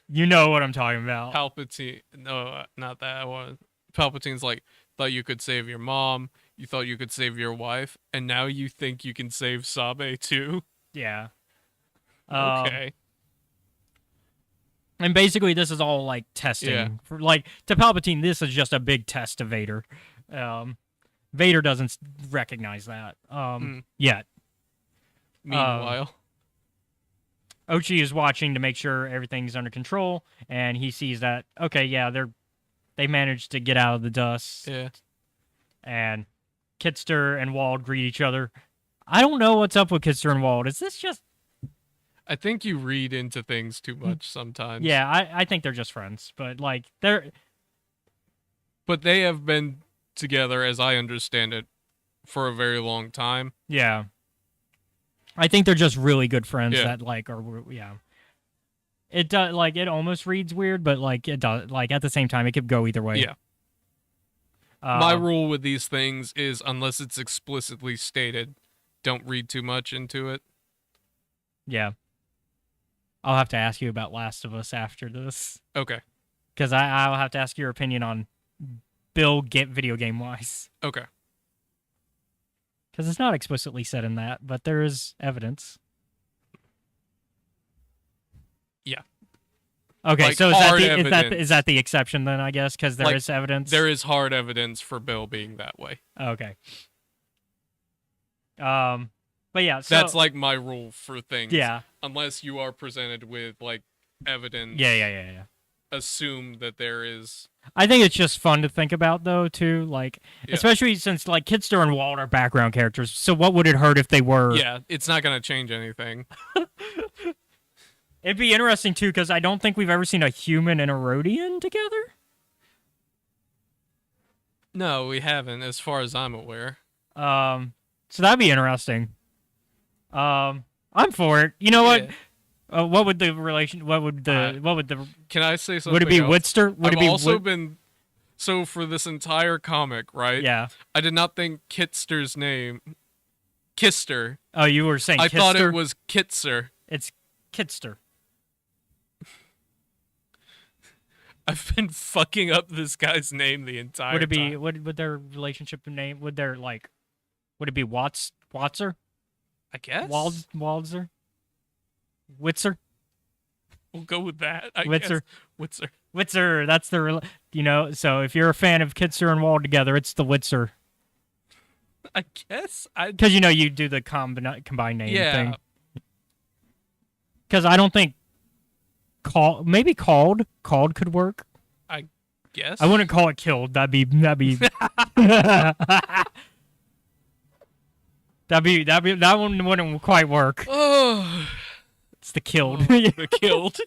you know what I'm talking about. Palpatine. No, not that one. Palpatine's like, thought you could save your mom. You thought you could save your wife, and now you think you can save Sabe too? Yeah. Okay. And basically, this is all like testing. Yeah. To Palpatine, this is just a big test to Vader. Vader doesn't recognize that yet. Meanwhile, Ochi is watching to make sure everything's under control, and he sees that they managed to get out of the dust. Yeah. And Kitster and Wald greet each other. I don't know what's up with Kitster and Wald. Is this just... I think you read into things too much sometimes. Yeah, I think they're just friends, but like But they have been together, as I understand it, for a very long time. Yeah. I think they're just really good friends Yeah. that like are It does it almost reads weird, but like it does at the same time it could go either way. Yeah. My rule with these things is unless it's explicitly stated, don't read too much into it. Yeah. I'll have to ask you about Last of Us after this. Okay. Because I'll have to ask your opinion on Bill video game wise. Okay. Because it's not explicitly said in that, but there is evidence. Yeah. Okay, Like so hard is that the exception then? I guess because there is evidence. There is hard evidence for Bill being that way. Okay. But yeah, so That's like my rule for things. yeah, Unless you are presented with like evidence. yeah. Assume that there is. I think it's just fun to think about though too, Yeah. especially since like Kitster and Wald are background characters. So what would it hurt if they were? Yeah, it's not gonna change anything. It'd be interesting too because I don't think we've ever seen a human and a Rhodian together. No, we haven't, as far as I'm aware. So that'd be interesting. I'm for it. You know what? What would the relation? What would the? Can I say something? Would it be else? Whitster? Would I've it be also been. So for this entire comic, right? Yeah. I did not think Kitster's name, Kister. Oh, you were saying I Kitster? thought it was Kitzer. It's Kitster. I've been fucking up this guy's name the entire Would it be? time. Would their relationship name? Would it be Watzer? I guess. Waldzer? Witzer? We'll go with that. Witzer. Witzer. Witzer. That's the So if you're a fan of Kitzer and Wald together, it's the Witzer. I guess. Because you do the combined name thing. Because I don't think maybe called could work. I guess. I wouldn't call it killed. That'd be that'd That one wouldn't quite work. Oh, It's the killed. the killed.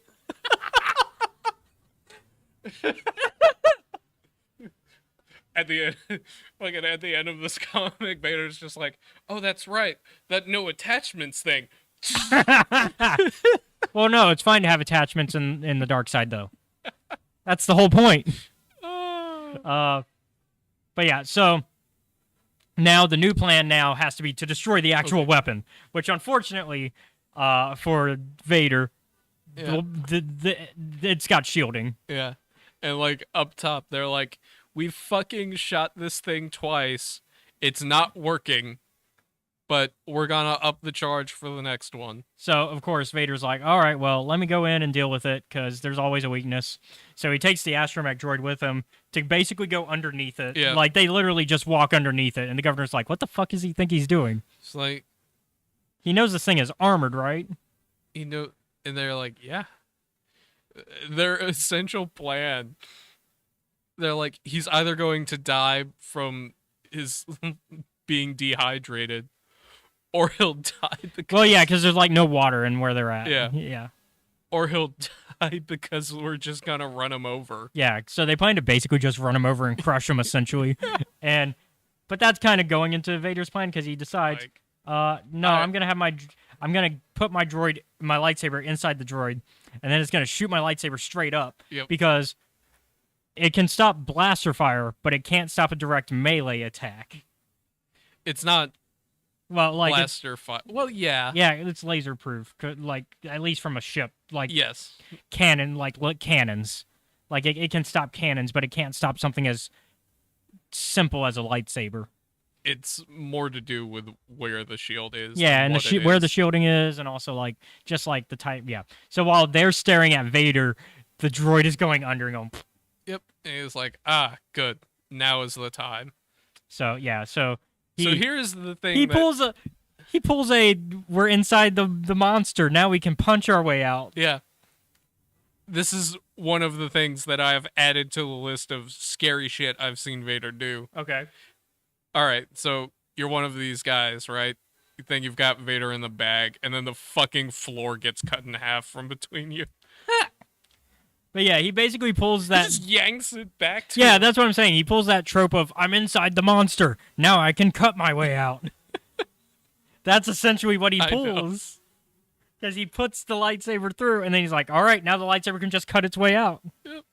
At the end, like at the end of this comic, Vader's just like, "Oh, that's right, that no attachments thing." Well, no, it's fine to have attachments in the dark side, though. That's the whole point. But yeah, so now the new plan now has to be to destroy the actual weapon, which unfortunately, for Vader, Yeah. it's got shielding. Yeah, and like up top, they're like, "We fucking shot this thing twice. It's not working, but we're gonna up the charge for the next one." So, of course, Vader's like, all right, well, let me go in and deal with it, because there's always a weakness. So he takes the astromech droid with him to basically go underneath it. Yeah. Like, they literally just walk underneath it, and the governor's like, what the fuck does he think he's doing? It's like, He knows this thing is armored, right? you know, and they're like, "Yeah." Their essential plan. They're like, he's either going to die from his being dehydrated, or he'll die because Well, yeah, because there's, like, no water in where they're at. Yeah. Yeah. or he'll die because we're just gonna run him over. Yeah, so they plan to basically just run him over and crush him, essentially. But that's kind of going into Vader's plan, because he decides, Like, no, I'm gonna put my lightsaber inside the droid, and then it's gonna shoot my lightsaber straight up. Yep. Because it can stop blaster fire, but it can't stop a direct melee attack. it's not Well, like blaster fire. Well, yeah. yeah, it's laser proof, like at least from a ship, like Yes. cannon, like cannons. Like it can stop cannons, but it can't stop something as simple as a lightsaber. It's more to do with where the shield is. Yeah, than and what it where the is. shielding is, and also like just like the type. Yeah. So while they're staring at Vader, the droid is going under and going. Yep. And he's like, good. Now is the time. So yeah. So So here's the thing. he that, pulls a we're inside the monster. Now we can punch our way out. Yeah. This is one of the things that I have added to the list of scary shit I've seen Vader do. Okay. All right, so you're one of these guys, right? You think you've got Vader in the bag, and then the fucking floor gets cut in half from between you. But yeah, he basically pulls He that. just yanks it back to Yeah, him. that's what I'm saying. He pulls that trope of I'm inside the monster. Now I can cut my way out. That's essentially what he I know. pulls. Because he puts the lightsaber through, and then he's like, all right, now the lightsaber can just cut its way out. Yep.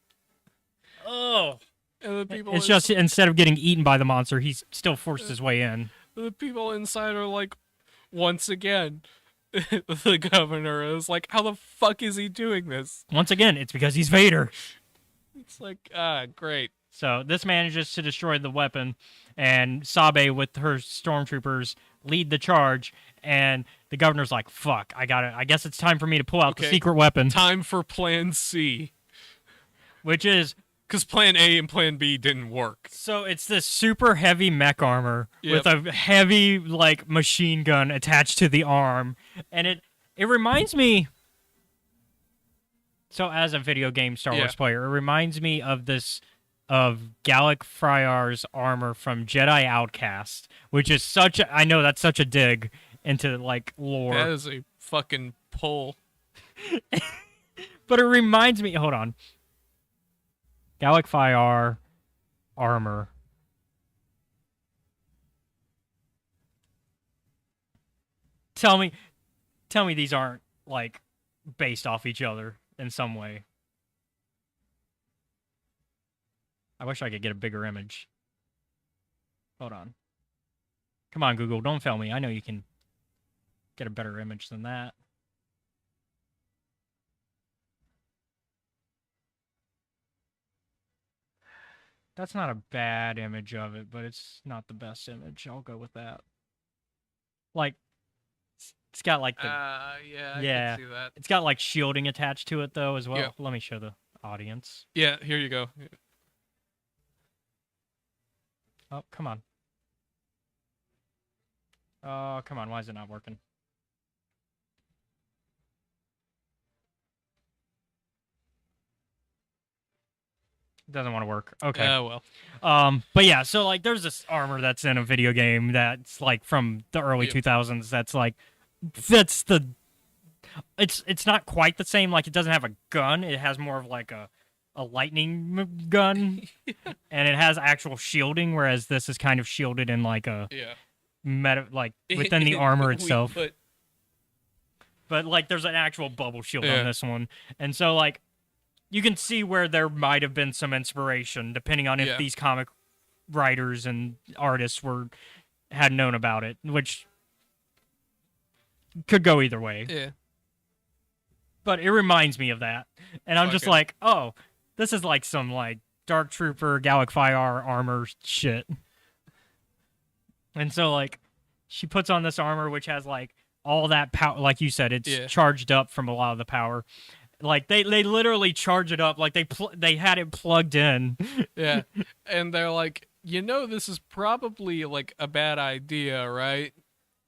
Oh. And the people It's just, instead of getting eaten by the monster, he's still forced his way in. the people inside are like, once again, the governor is like, how the fuck is he doing this? Once again, it's because he's Vader. It's like, great. So this manages to destroy the weapon, and Sabe with her stormtroopers lead the charge, and the governor's like, fuck, I guess it's time for me to pull out the Okay. secret weapon, Time for Plan C. which is, Because Plan A and Plan B didn't work. so it's this super heavy mech armor Yep. with a heavy, like, machine gun attached to the arm, and it reminds me, so as a video game Star Wars Yeah. player, it reminds me of Gallic Fryar's armor from Jedi Outcast, which is I know that's such a dig into, like, lore. That is a fucking pull. But it reminds me, hold on. Gallic Fryar armor. Tell me these aren't, like, based off each other in some way. I wish I could get a bigger image. Hold on. Come on, Google, don't fail me. I know you can get a better image than that. That's not a bad image of it, but it's not the best image. I'll go with that. Like, it's got like the Yeah, I Yeah. can see that. it's got like shielding attached to it though as well. Yeah. Let me show the audience. Yeah, here you go. Oh, come on. Oh, come on. Why is it not working? Doesn't want to work. Okay. Well. But yeah, so like there's this armor that's in a video game that's like from the early 2000s that's like fits the it's not quite the same, like it doesn't have a gun, it has more of like a lightning gun and it has actual shielding, whereas this is kind of shielded in like a like within the armor itself. But like there's an actual bubble shield on this one. And so like you can see where there might have been some inspiration, depending on if these comic writers and artists had known about it, which could go either way. Yeah. But it reminds me of that, and I'm just like, oh, this is like some like Dark Trooper, Gallic Fire armor shit. And so like, she puts on this armor which has like all that power, like you said, it's charged up from a lot of the power. Like they literally charge it up, like they had it plugged in. Yeah, and they're like, this is probably like a bad idea, right?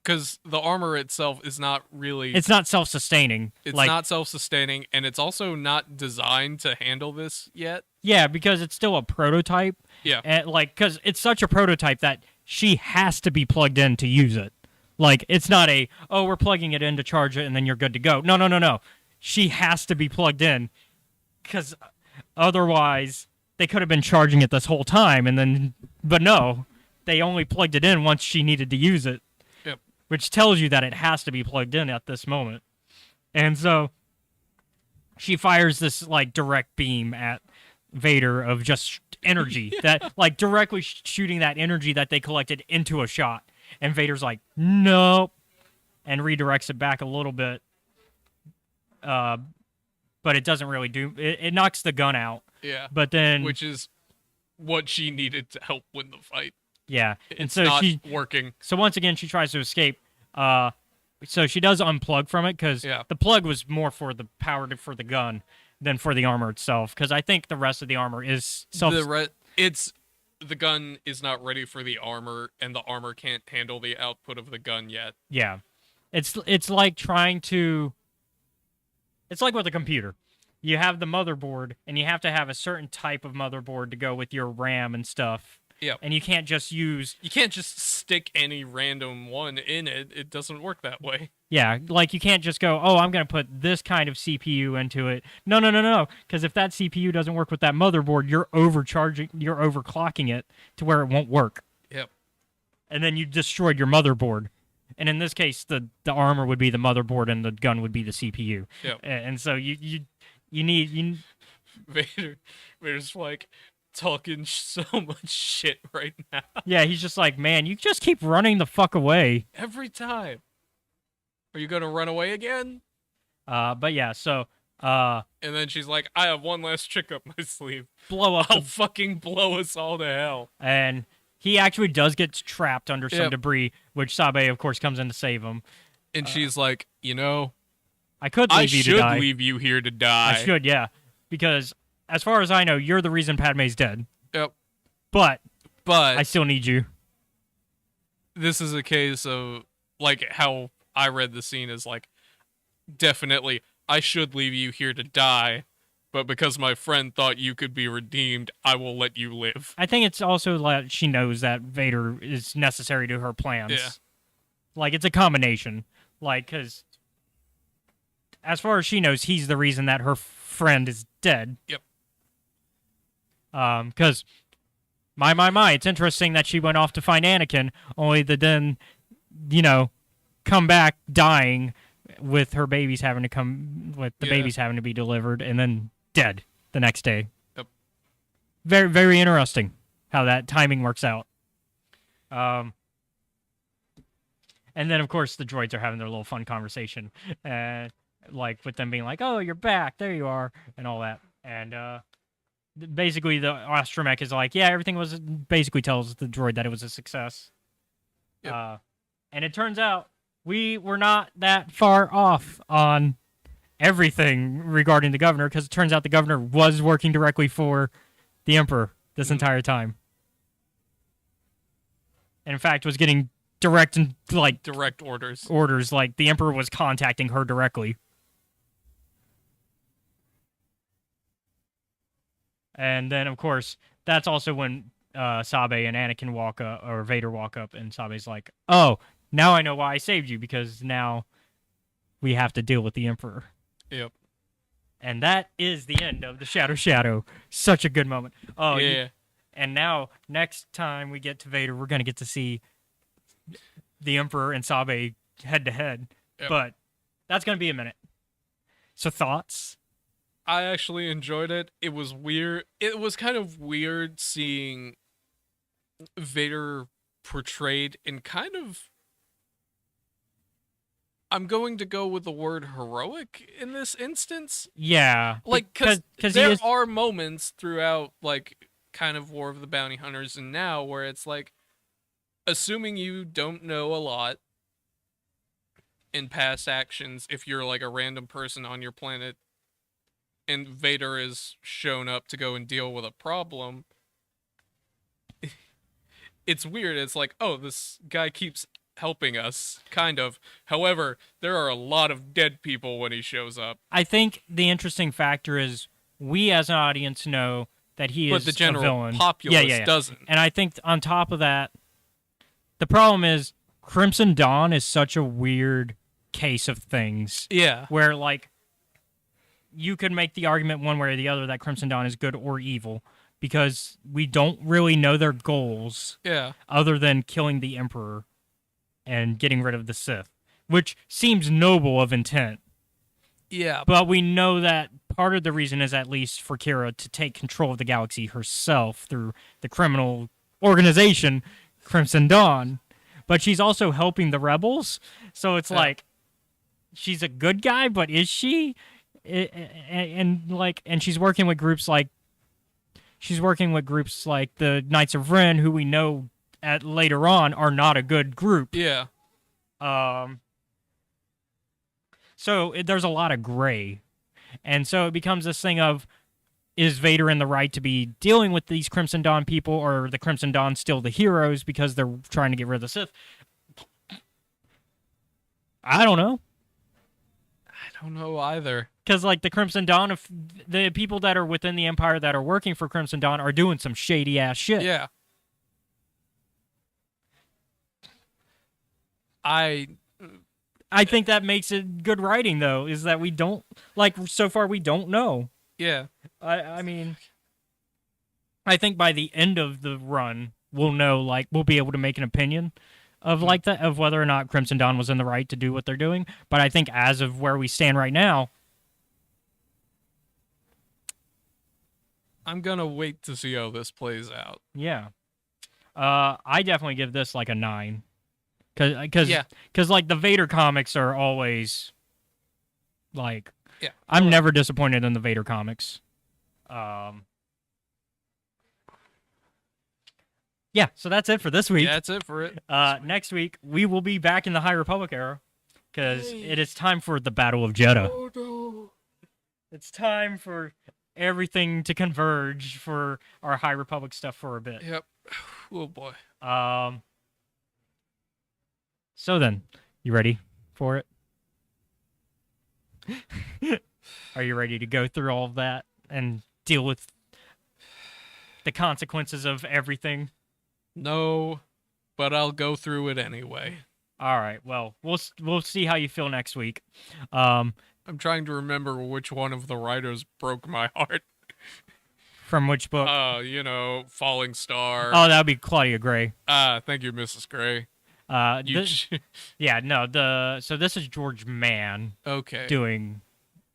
Because the armor itself is not really. It's not self-sustaining. It's not self-sustaining, and it's also not designed to handle this yet. Yeah, because it's still a prototype. Yeah, and like because it's such a prototype that she has to be plugged in to use it. Like it's not we're plugging it in to charge it and then you're good to go. No. She has to be plugged in, because otherwise they could have been charging it this whole time, but no, they only plugged it in once she needed to use it. Yep. Which tells you that it has to be plugged in at this moment. And so she fires this like direct beam at Vader of just energy that like directly shooting that energy that they collected into a shot. And Vader's like, nope, and redirects it back a little bit. But it doesn't really do. It knocks the gun out. Yeah. But then, which is what she needed to help win the fight. Yeah. And so not working. So once again, she tries to escape. So she does unplug from it because the plug was more for the power for the gun than for the armor itself. Because I think the rest of the armor is the gun is not ready for the armor, and the armor can't handle the output of the gun yet. Yeah. It's like trying to. It's like with a computer. You have the motherboard, and you have to have a certain type of motherboard to go with your RAM and stuff. Yeah. And you can't just stick any random one in it. It doesn't work that way. Yeah, like you can't just go, I'm going to put this kind of CPU into it. No. Because if that CPU doesn't work with that motherboard, you're overclocking it to where it won't work. Yep. And then you destroyed your motherboard. And in this case, the armor would be the motherboard and the gun would be the CPU. Yep. And so you need Vader's like talking so much shit right now. Yeah, he's just like, man, you just keep running the fuck away every time. Are you gonna run away again? But yeah, so and then she's like, I have one last trick up my sleeve. I'll fucking blow us all to hell. And he actually does get trapped under some debris, which Sabe, of course, comes in to save him. And she's like, I should leave you here to die. I should, yeah. Because, as far as I know, you're the reason Padme's dead. Yep. But I still need you. This is a case of, like, how I read the scene is, like, definitely, I should leave you here to die, but because my friend thought you could be redeemed, I will let you live. I think it's also like she knows that Vader is necessary to her plans. Yeah. Like, it's a combination. Like, because as far as she knows, he's the reason that her friend is dead. Yep. Because, my, it's interesting that she went off to find Anakin, only to then, come back dying with her babies having to babies having to be delivered, and then dead the next day. Yep. Very, very interesting how that timing works out. And then, of course, the droids are having their little fun conversation, like with them being like, "Oh, you're back, there you are," and all that. And basically, the astromech is like, "Yeah, everything was." Basically, tells the droid that it was a success. Yep. And it turns out we were not that far off on everything regarding the governor, because it turns out the governor was working directly for the Emperor this entire time. And in fact, was getting direct orders. Like, the Emperor was contacting her directly. And then, of course, that's also when Sabe and Anakin walk up, or Vader walk up, and Sabe's like, "Oh, now I know why I saved you, because now we have to deal with the Emperor." Yep. And that is the end of the Shadow. Such a good moment. Oh, yeah. And now, next time we get to Vader, we're going to get to see the Emperor and Sabe head to head. Yep. But that's going to be a minute. So, thoughts? I actually enjoyed it. It was weird. It was kind of weird seeing Vader portrayed in kind of, I'm going to go with the word heroic in this instance. Yeah. Like, because Cause there are moments throughout, like, kind of War of the Bounty Hunters and now where it's like, assuming you don't know a lot in past actions, if you're like a random person on your planet and Vader is shown up to go and deal with a problem, it's weird. It's like, oh, this guy keeps helping us, kind of. However, there are a lot of dead people when he shows up. I think the interesting factor is we as an audience know that he is the general a villain. populace doesn't. And I think on top of that, the problem is Crimson Dawn is such a weird case of things. Yeah. Where, like, you could make the argument one way or the other that Crimson Dawn is good or evil, because we don't really know their goals. Yeah. Other than killing the Emperor and getting rid of the Sith, which seems noble of intent. Yeah. But we know that part of the reason is at least for Kira to take control of the galaxy herself through the criminal organization, Crimson Dawn. But she's also helping the rebels. So it's like, she's a good guy, but is she? And she's working with groups like the Knights of Ren, who we know later on are not a good group. Yeah. So there's a lot of gray. And so it becomes this thing of, is Vader in the right to be dealing with these Crimson Dawn people, or are the Crimson Dawn still the heroes because they're trying to get rid of the Sith? I don't know. I don't know either. Because, like, the Crimson Dawn, if the people that are within the Empire that are working for Crimson Dawn are doing some shady-ass shit. Yeah. I think that makes it good writing, though, is that we don't, like, so far we don't know. Yeah. I mean, I think by the end of the run, we'll know, like, we'll be able to make an opinion of, like, that, of whether or not Crimson Dawn was in the right to do what they're doing. But I think as of where we stand right now, I'm gonna wait to see how this plays out. yeah. I definitely give this, like, a 9. Because like, the Vader comics are always, like, yeah, I'm never disappointed in the Vader comics. Yeah, so that's it for this week. Yeah, that's it for it. Next week, we will be back in the High Republic era, because it is time for the Battle of Jeddah. Oh, no. It's time for everything to converge for our High Republic stuff for a bit. Yep. Oh, boy. So then, you ready for it? Are you ready to go through all of that and deal with the consequences of everything? No, but I'll go through it anyway. All right. Well, we'll see how you feel next week. I'm trying to remember which one of the writers broke my heart. From which book? Falling Star. Oh, that would be Claudia Gray. Thank you, Mrs. Gray. So this is George Mann. Okay. Doing,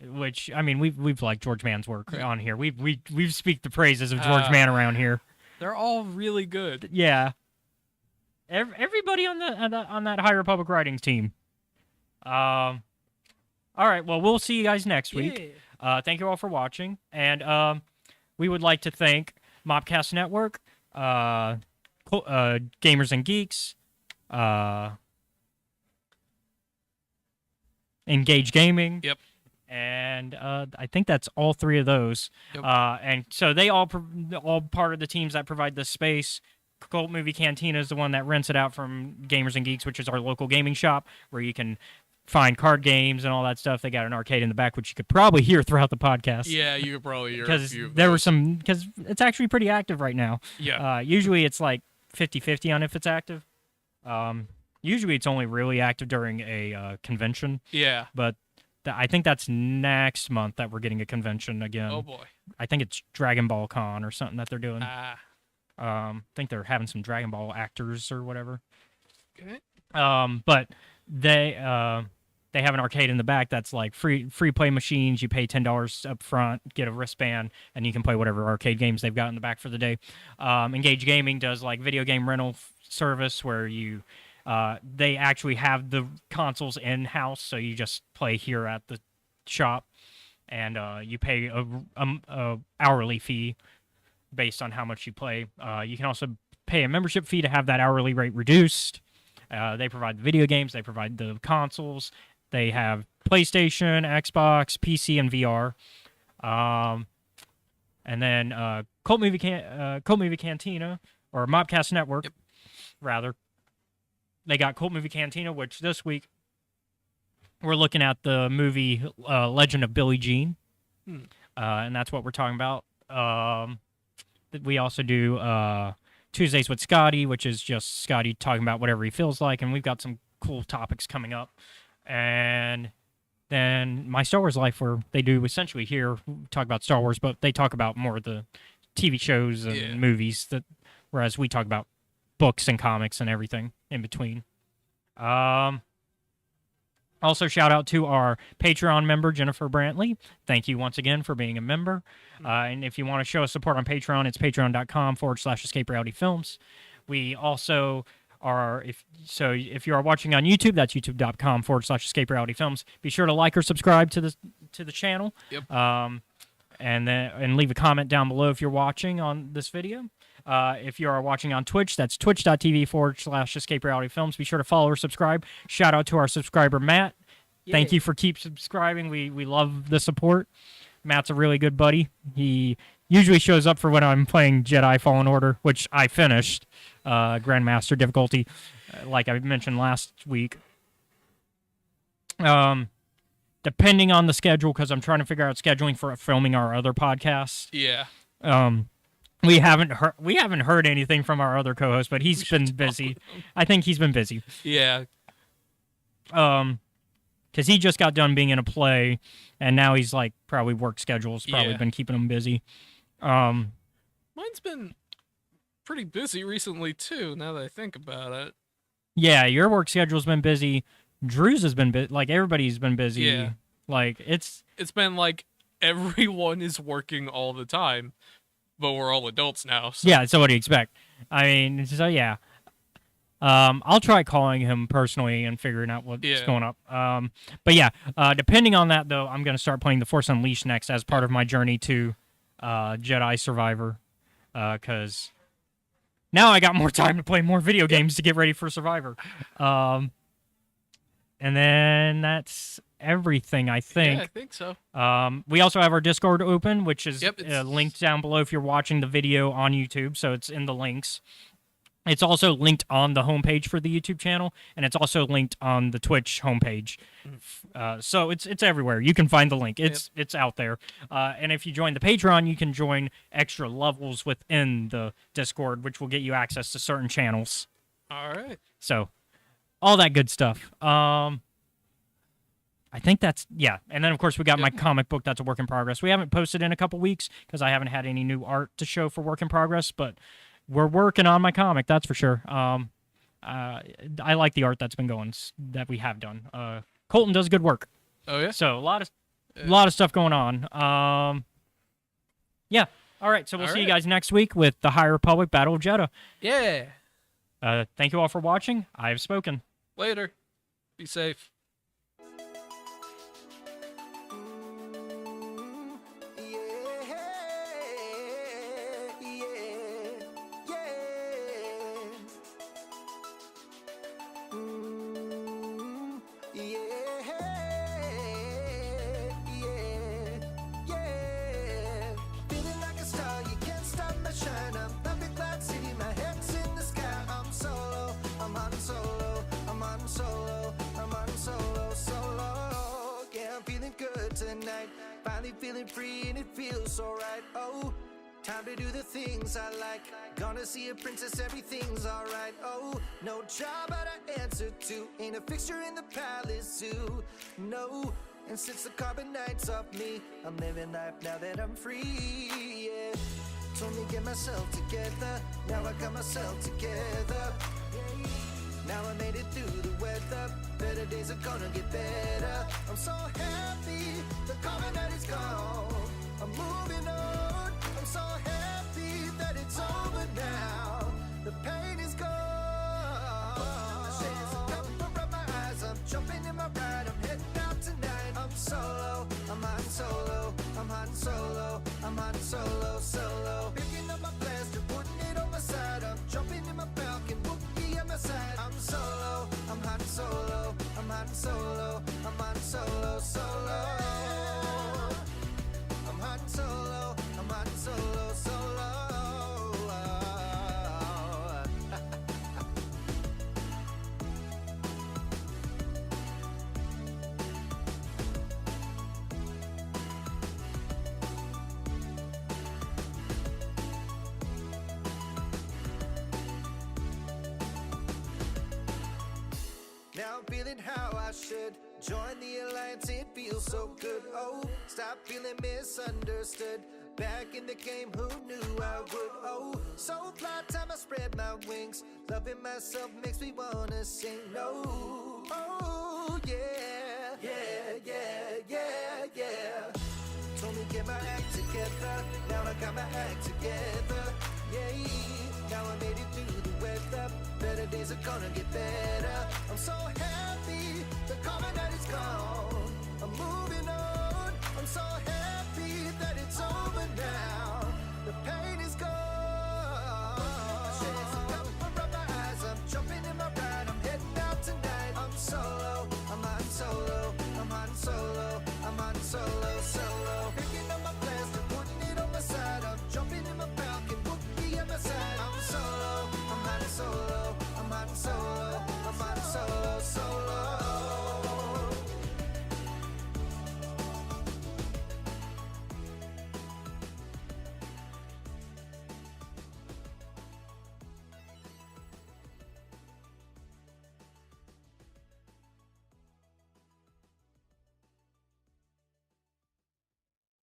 which, I mean, we've liked George Mann's work on here. We've speak the praises of George Mann around here. They're all really good. Yeah. Everybody on that High Republic writings team. All right. Well, we'll see you guys next week. Thank you all for watching, and we would like to thank Mobcast Network, Gamers and Geeks, Engage Gaming. Yep. And I think that's all three of those. Yep. And so they all part of the teams that provide the space. Cult Movie Cantina is the one that rents it out from Gamers and Geeks, which is our local gaming shop where you can find card games and all that stuff. They got an arcade in the back, which you could probably hear throughout the podcast. Yeah, you could probably hear because there were some, because it's actually pretty active right now. Yeah. Usually it's like 50-50 on if it's active. Usually it's only really active during a convention. Yeah. But I think that's next month that we're getting a convention again. Oh boy. I think it's Dragon Ball Con or something that they're doing. Ah. I think they're having some Dragon Ball actors or whatever. Okay. But they have an arcade in the back that's like free play machines. You pay $10 up front, get a wristband, and you can play whatever arcade games they've got in the back for the day. Engage Gaming does like video game rental service where you they actually have the consoles in house, so you just play here at the shop, and you pay a hourly fee based on how much you play. You can also pay a membership fee to have that hourly rate reduced. They provide the video games. They provide the consoles. They have PlayStation, Xbox, PC, and VR. And then Cult Movie Cantina, or Mobcast Network, rather. They got Cult Movie Cantina, which this week we're looking at the movie Legend of Billie Jean. And that's what we're talking about. We also do Tuesdays with Scotty, which is just Scotty talking about whatever he feels like, and we've got some cool topics coming up. And then My Star Wars Life, where they do essentially here talk about Star Wars, but they talk about more of the TV shows and movies, whereas we talk about books and comics and everything in between. Also, shout out to our Patreon member, Jennifer Brantley. Thank you once again for being a member. And if you want to show us support on Patreon, it's patreon.com/Escape Reality Films. We also are, if you are watching on YouTube, that's youtube.com/Escape Reality Films. Be sure to like or subscribe to the channel. Yep. And leave a comment down below if you're watching on this video. If you are watching on Twitch, that's twitch.tv/Escape Reality Films. Be sure to follow or subscribe. Shout out to our subscriber, Matt. Yay. Thank you for keep subscribing. We love the support. Matt's a really good buddy. He usually shows up for when I'm playing Jedi Fallen Order, which I finished. Grandmaster difficulty, like I mentioned last week. Depending on the schedule, because I'm trying to figure out scheduling for filming our other podcast. Yeah. We haven't heard anything from our other co-host, but he's been busy. I think he's been busy. Yeah. Because he just got done being in a play, and now he's like probably work schedule's probably been keeping him busy. Mine's been pretty busy recently too. Now that I think about it. Yeah, your work schedule's been busy. Drew's has been busy. Like everybody's been busy. Yeah. Like it's been like everyone is working all the time. But we're all adults now. So. Yeah, so what do you expect? I mean, so yeah. I'll try calling him personally and figuring out what's going up. But yeah, depending on that, though, I'm going to start playing The Force Unleashed next as part of my journey to Jedi Survivor. Because now I got more time to play more video games to get ready for Survivor. And then that's everything, I think. Yeah, I think so. We also have our Discord open, which is it's linked down below if you're watching the video on YouTube, so it's in the links. It's also linked on the homepage for the YouTube channel, and it's also linked on the Twitch homepage. So it's everywhere. You can find the link. It's out there. And if you join the Patreon, you can join extra levels within the Discord, which will get you access to certain channels. All right. So all that good stuff. I think that's, and then of course we got my comic book that's a work in progress. We haven't posted in a couple weeks because I haven't had any new art to show for work in progress, but we're working on my comic, that's for sure. I like the art that's been going, that we have done. Colton does good work. Oh yeah? So a lot of stuff going on. Yeah. All right, so we'll see you guys next week with the High Republic Battle of Jeddah. Yeah. Thank you all for watching. I have spoken. Later. Be safe. I'm on solo, I'm on solo. tonight. Finally feeling free and it feels so right. Oh, time to do the things I like. Gonna see a princess, everything's alright. Oh, no job but I answer to. Ain't a fixture in the palace zoo. No, and since the carbon night's off me, I'm living life now that I'm free, yeah. Told me get myself together, now I got myself together. Now I made it through the weather, better days are gonna get better. I'm so happy, the carbon night is gone. I'm moving on, I'm so happy that it's over now. The pain is gone. Shades of cover up my eyes, I'm jumping in my ride, I'm heading out tonight. I'm solo, I'm hot solo, I'm hot solo, I'm hot solo, solo. Picking up my blaster, putting it on my side, I'm jumping in my Falcon, Wookiee at my side. I'm solo, I'm hot solo, I'm hot solo, I'm hot solo, solo. I'm hot solo, I'm hot solo, solo. Now I'm feeling how I should join the alliance, it feels so good. Oh, stop feeling misunderstood. Back in the game, who knew I would? Oh, so fly time I spread my wings. Loving myself makes me wanna sing. No, oh yeah, yeah, yeah, yeah, yeah. Told me get my act together, now I got my act together. Yeah, now I made it through the weather. Better days are gonna get better. I'm so happy, the carbon night is gone. I'm moving on, I'm so happy that it's over now. The pain is gone. Shades of cover up my eyes, I'm jumping in my ride, I'm heading out tonight. I'm solo, I'm hot solo, I'm hot solo.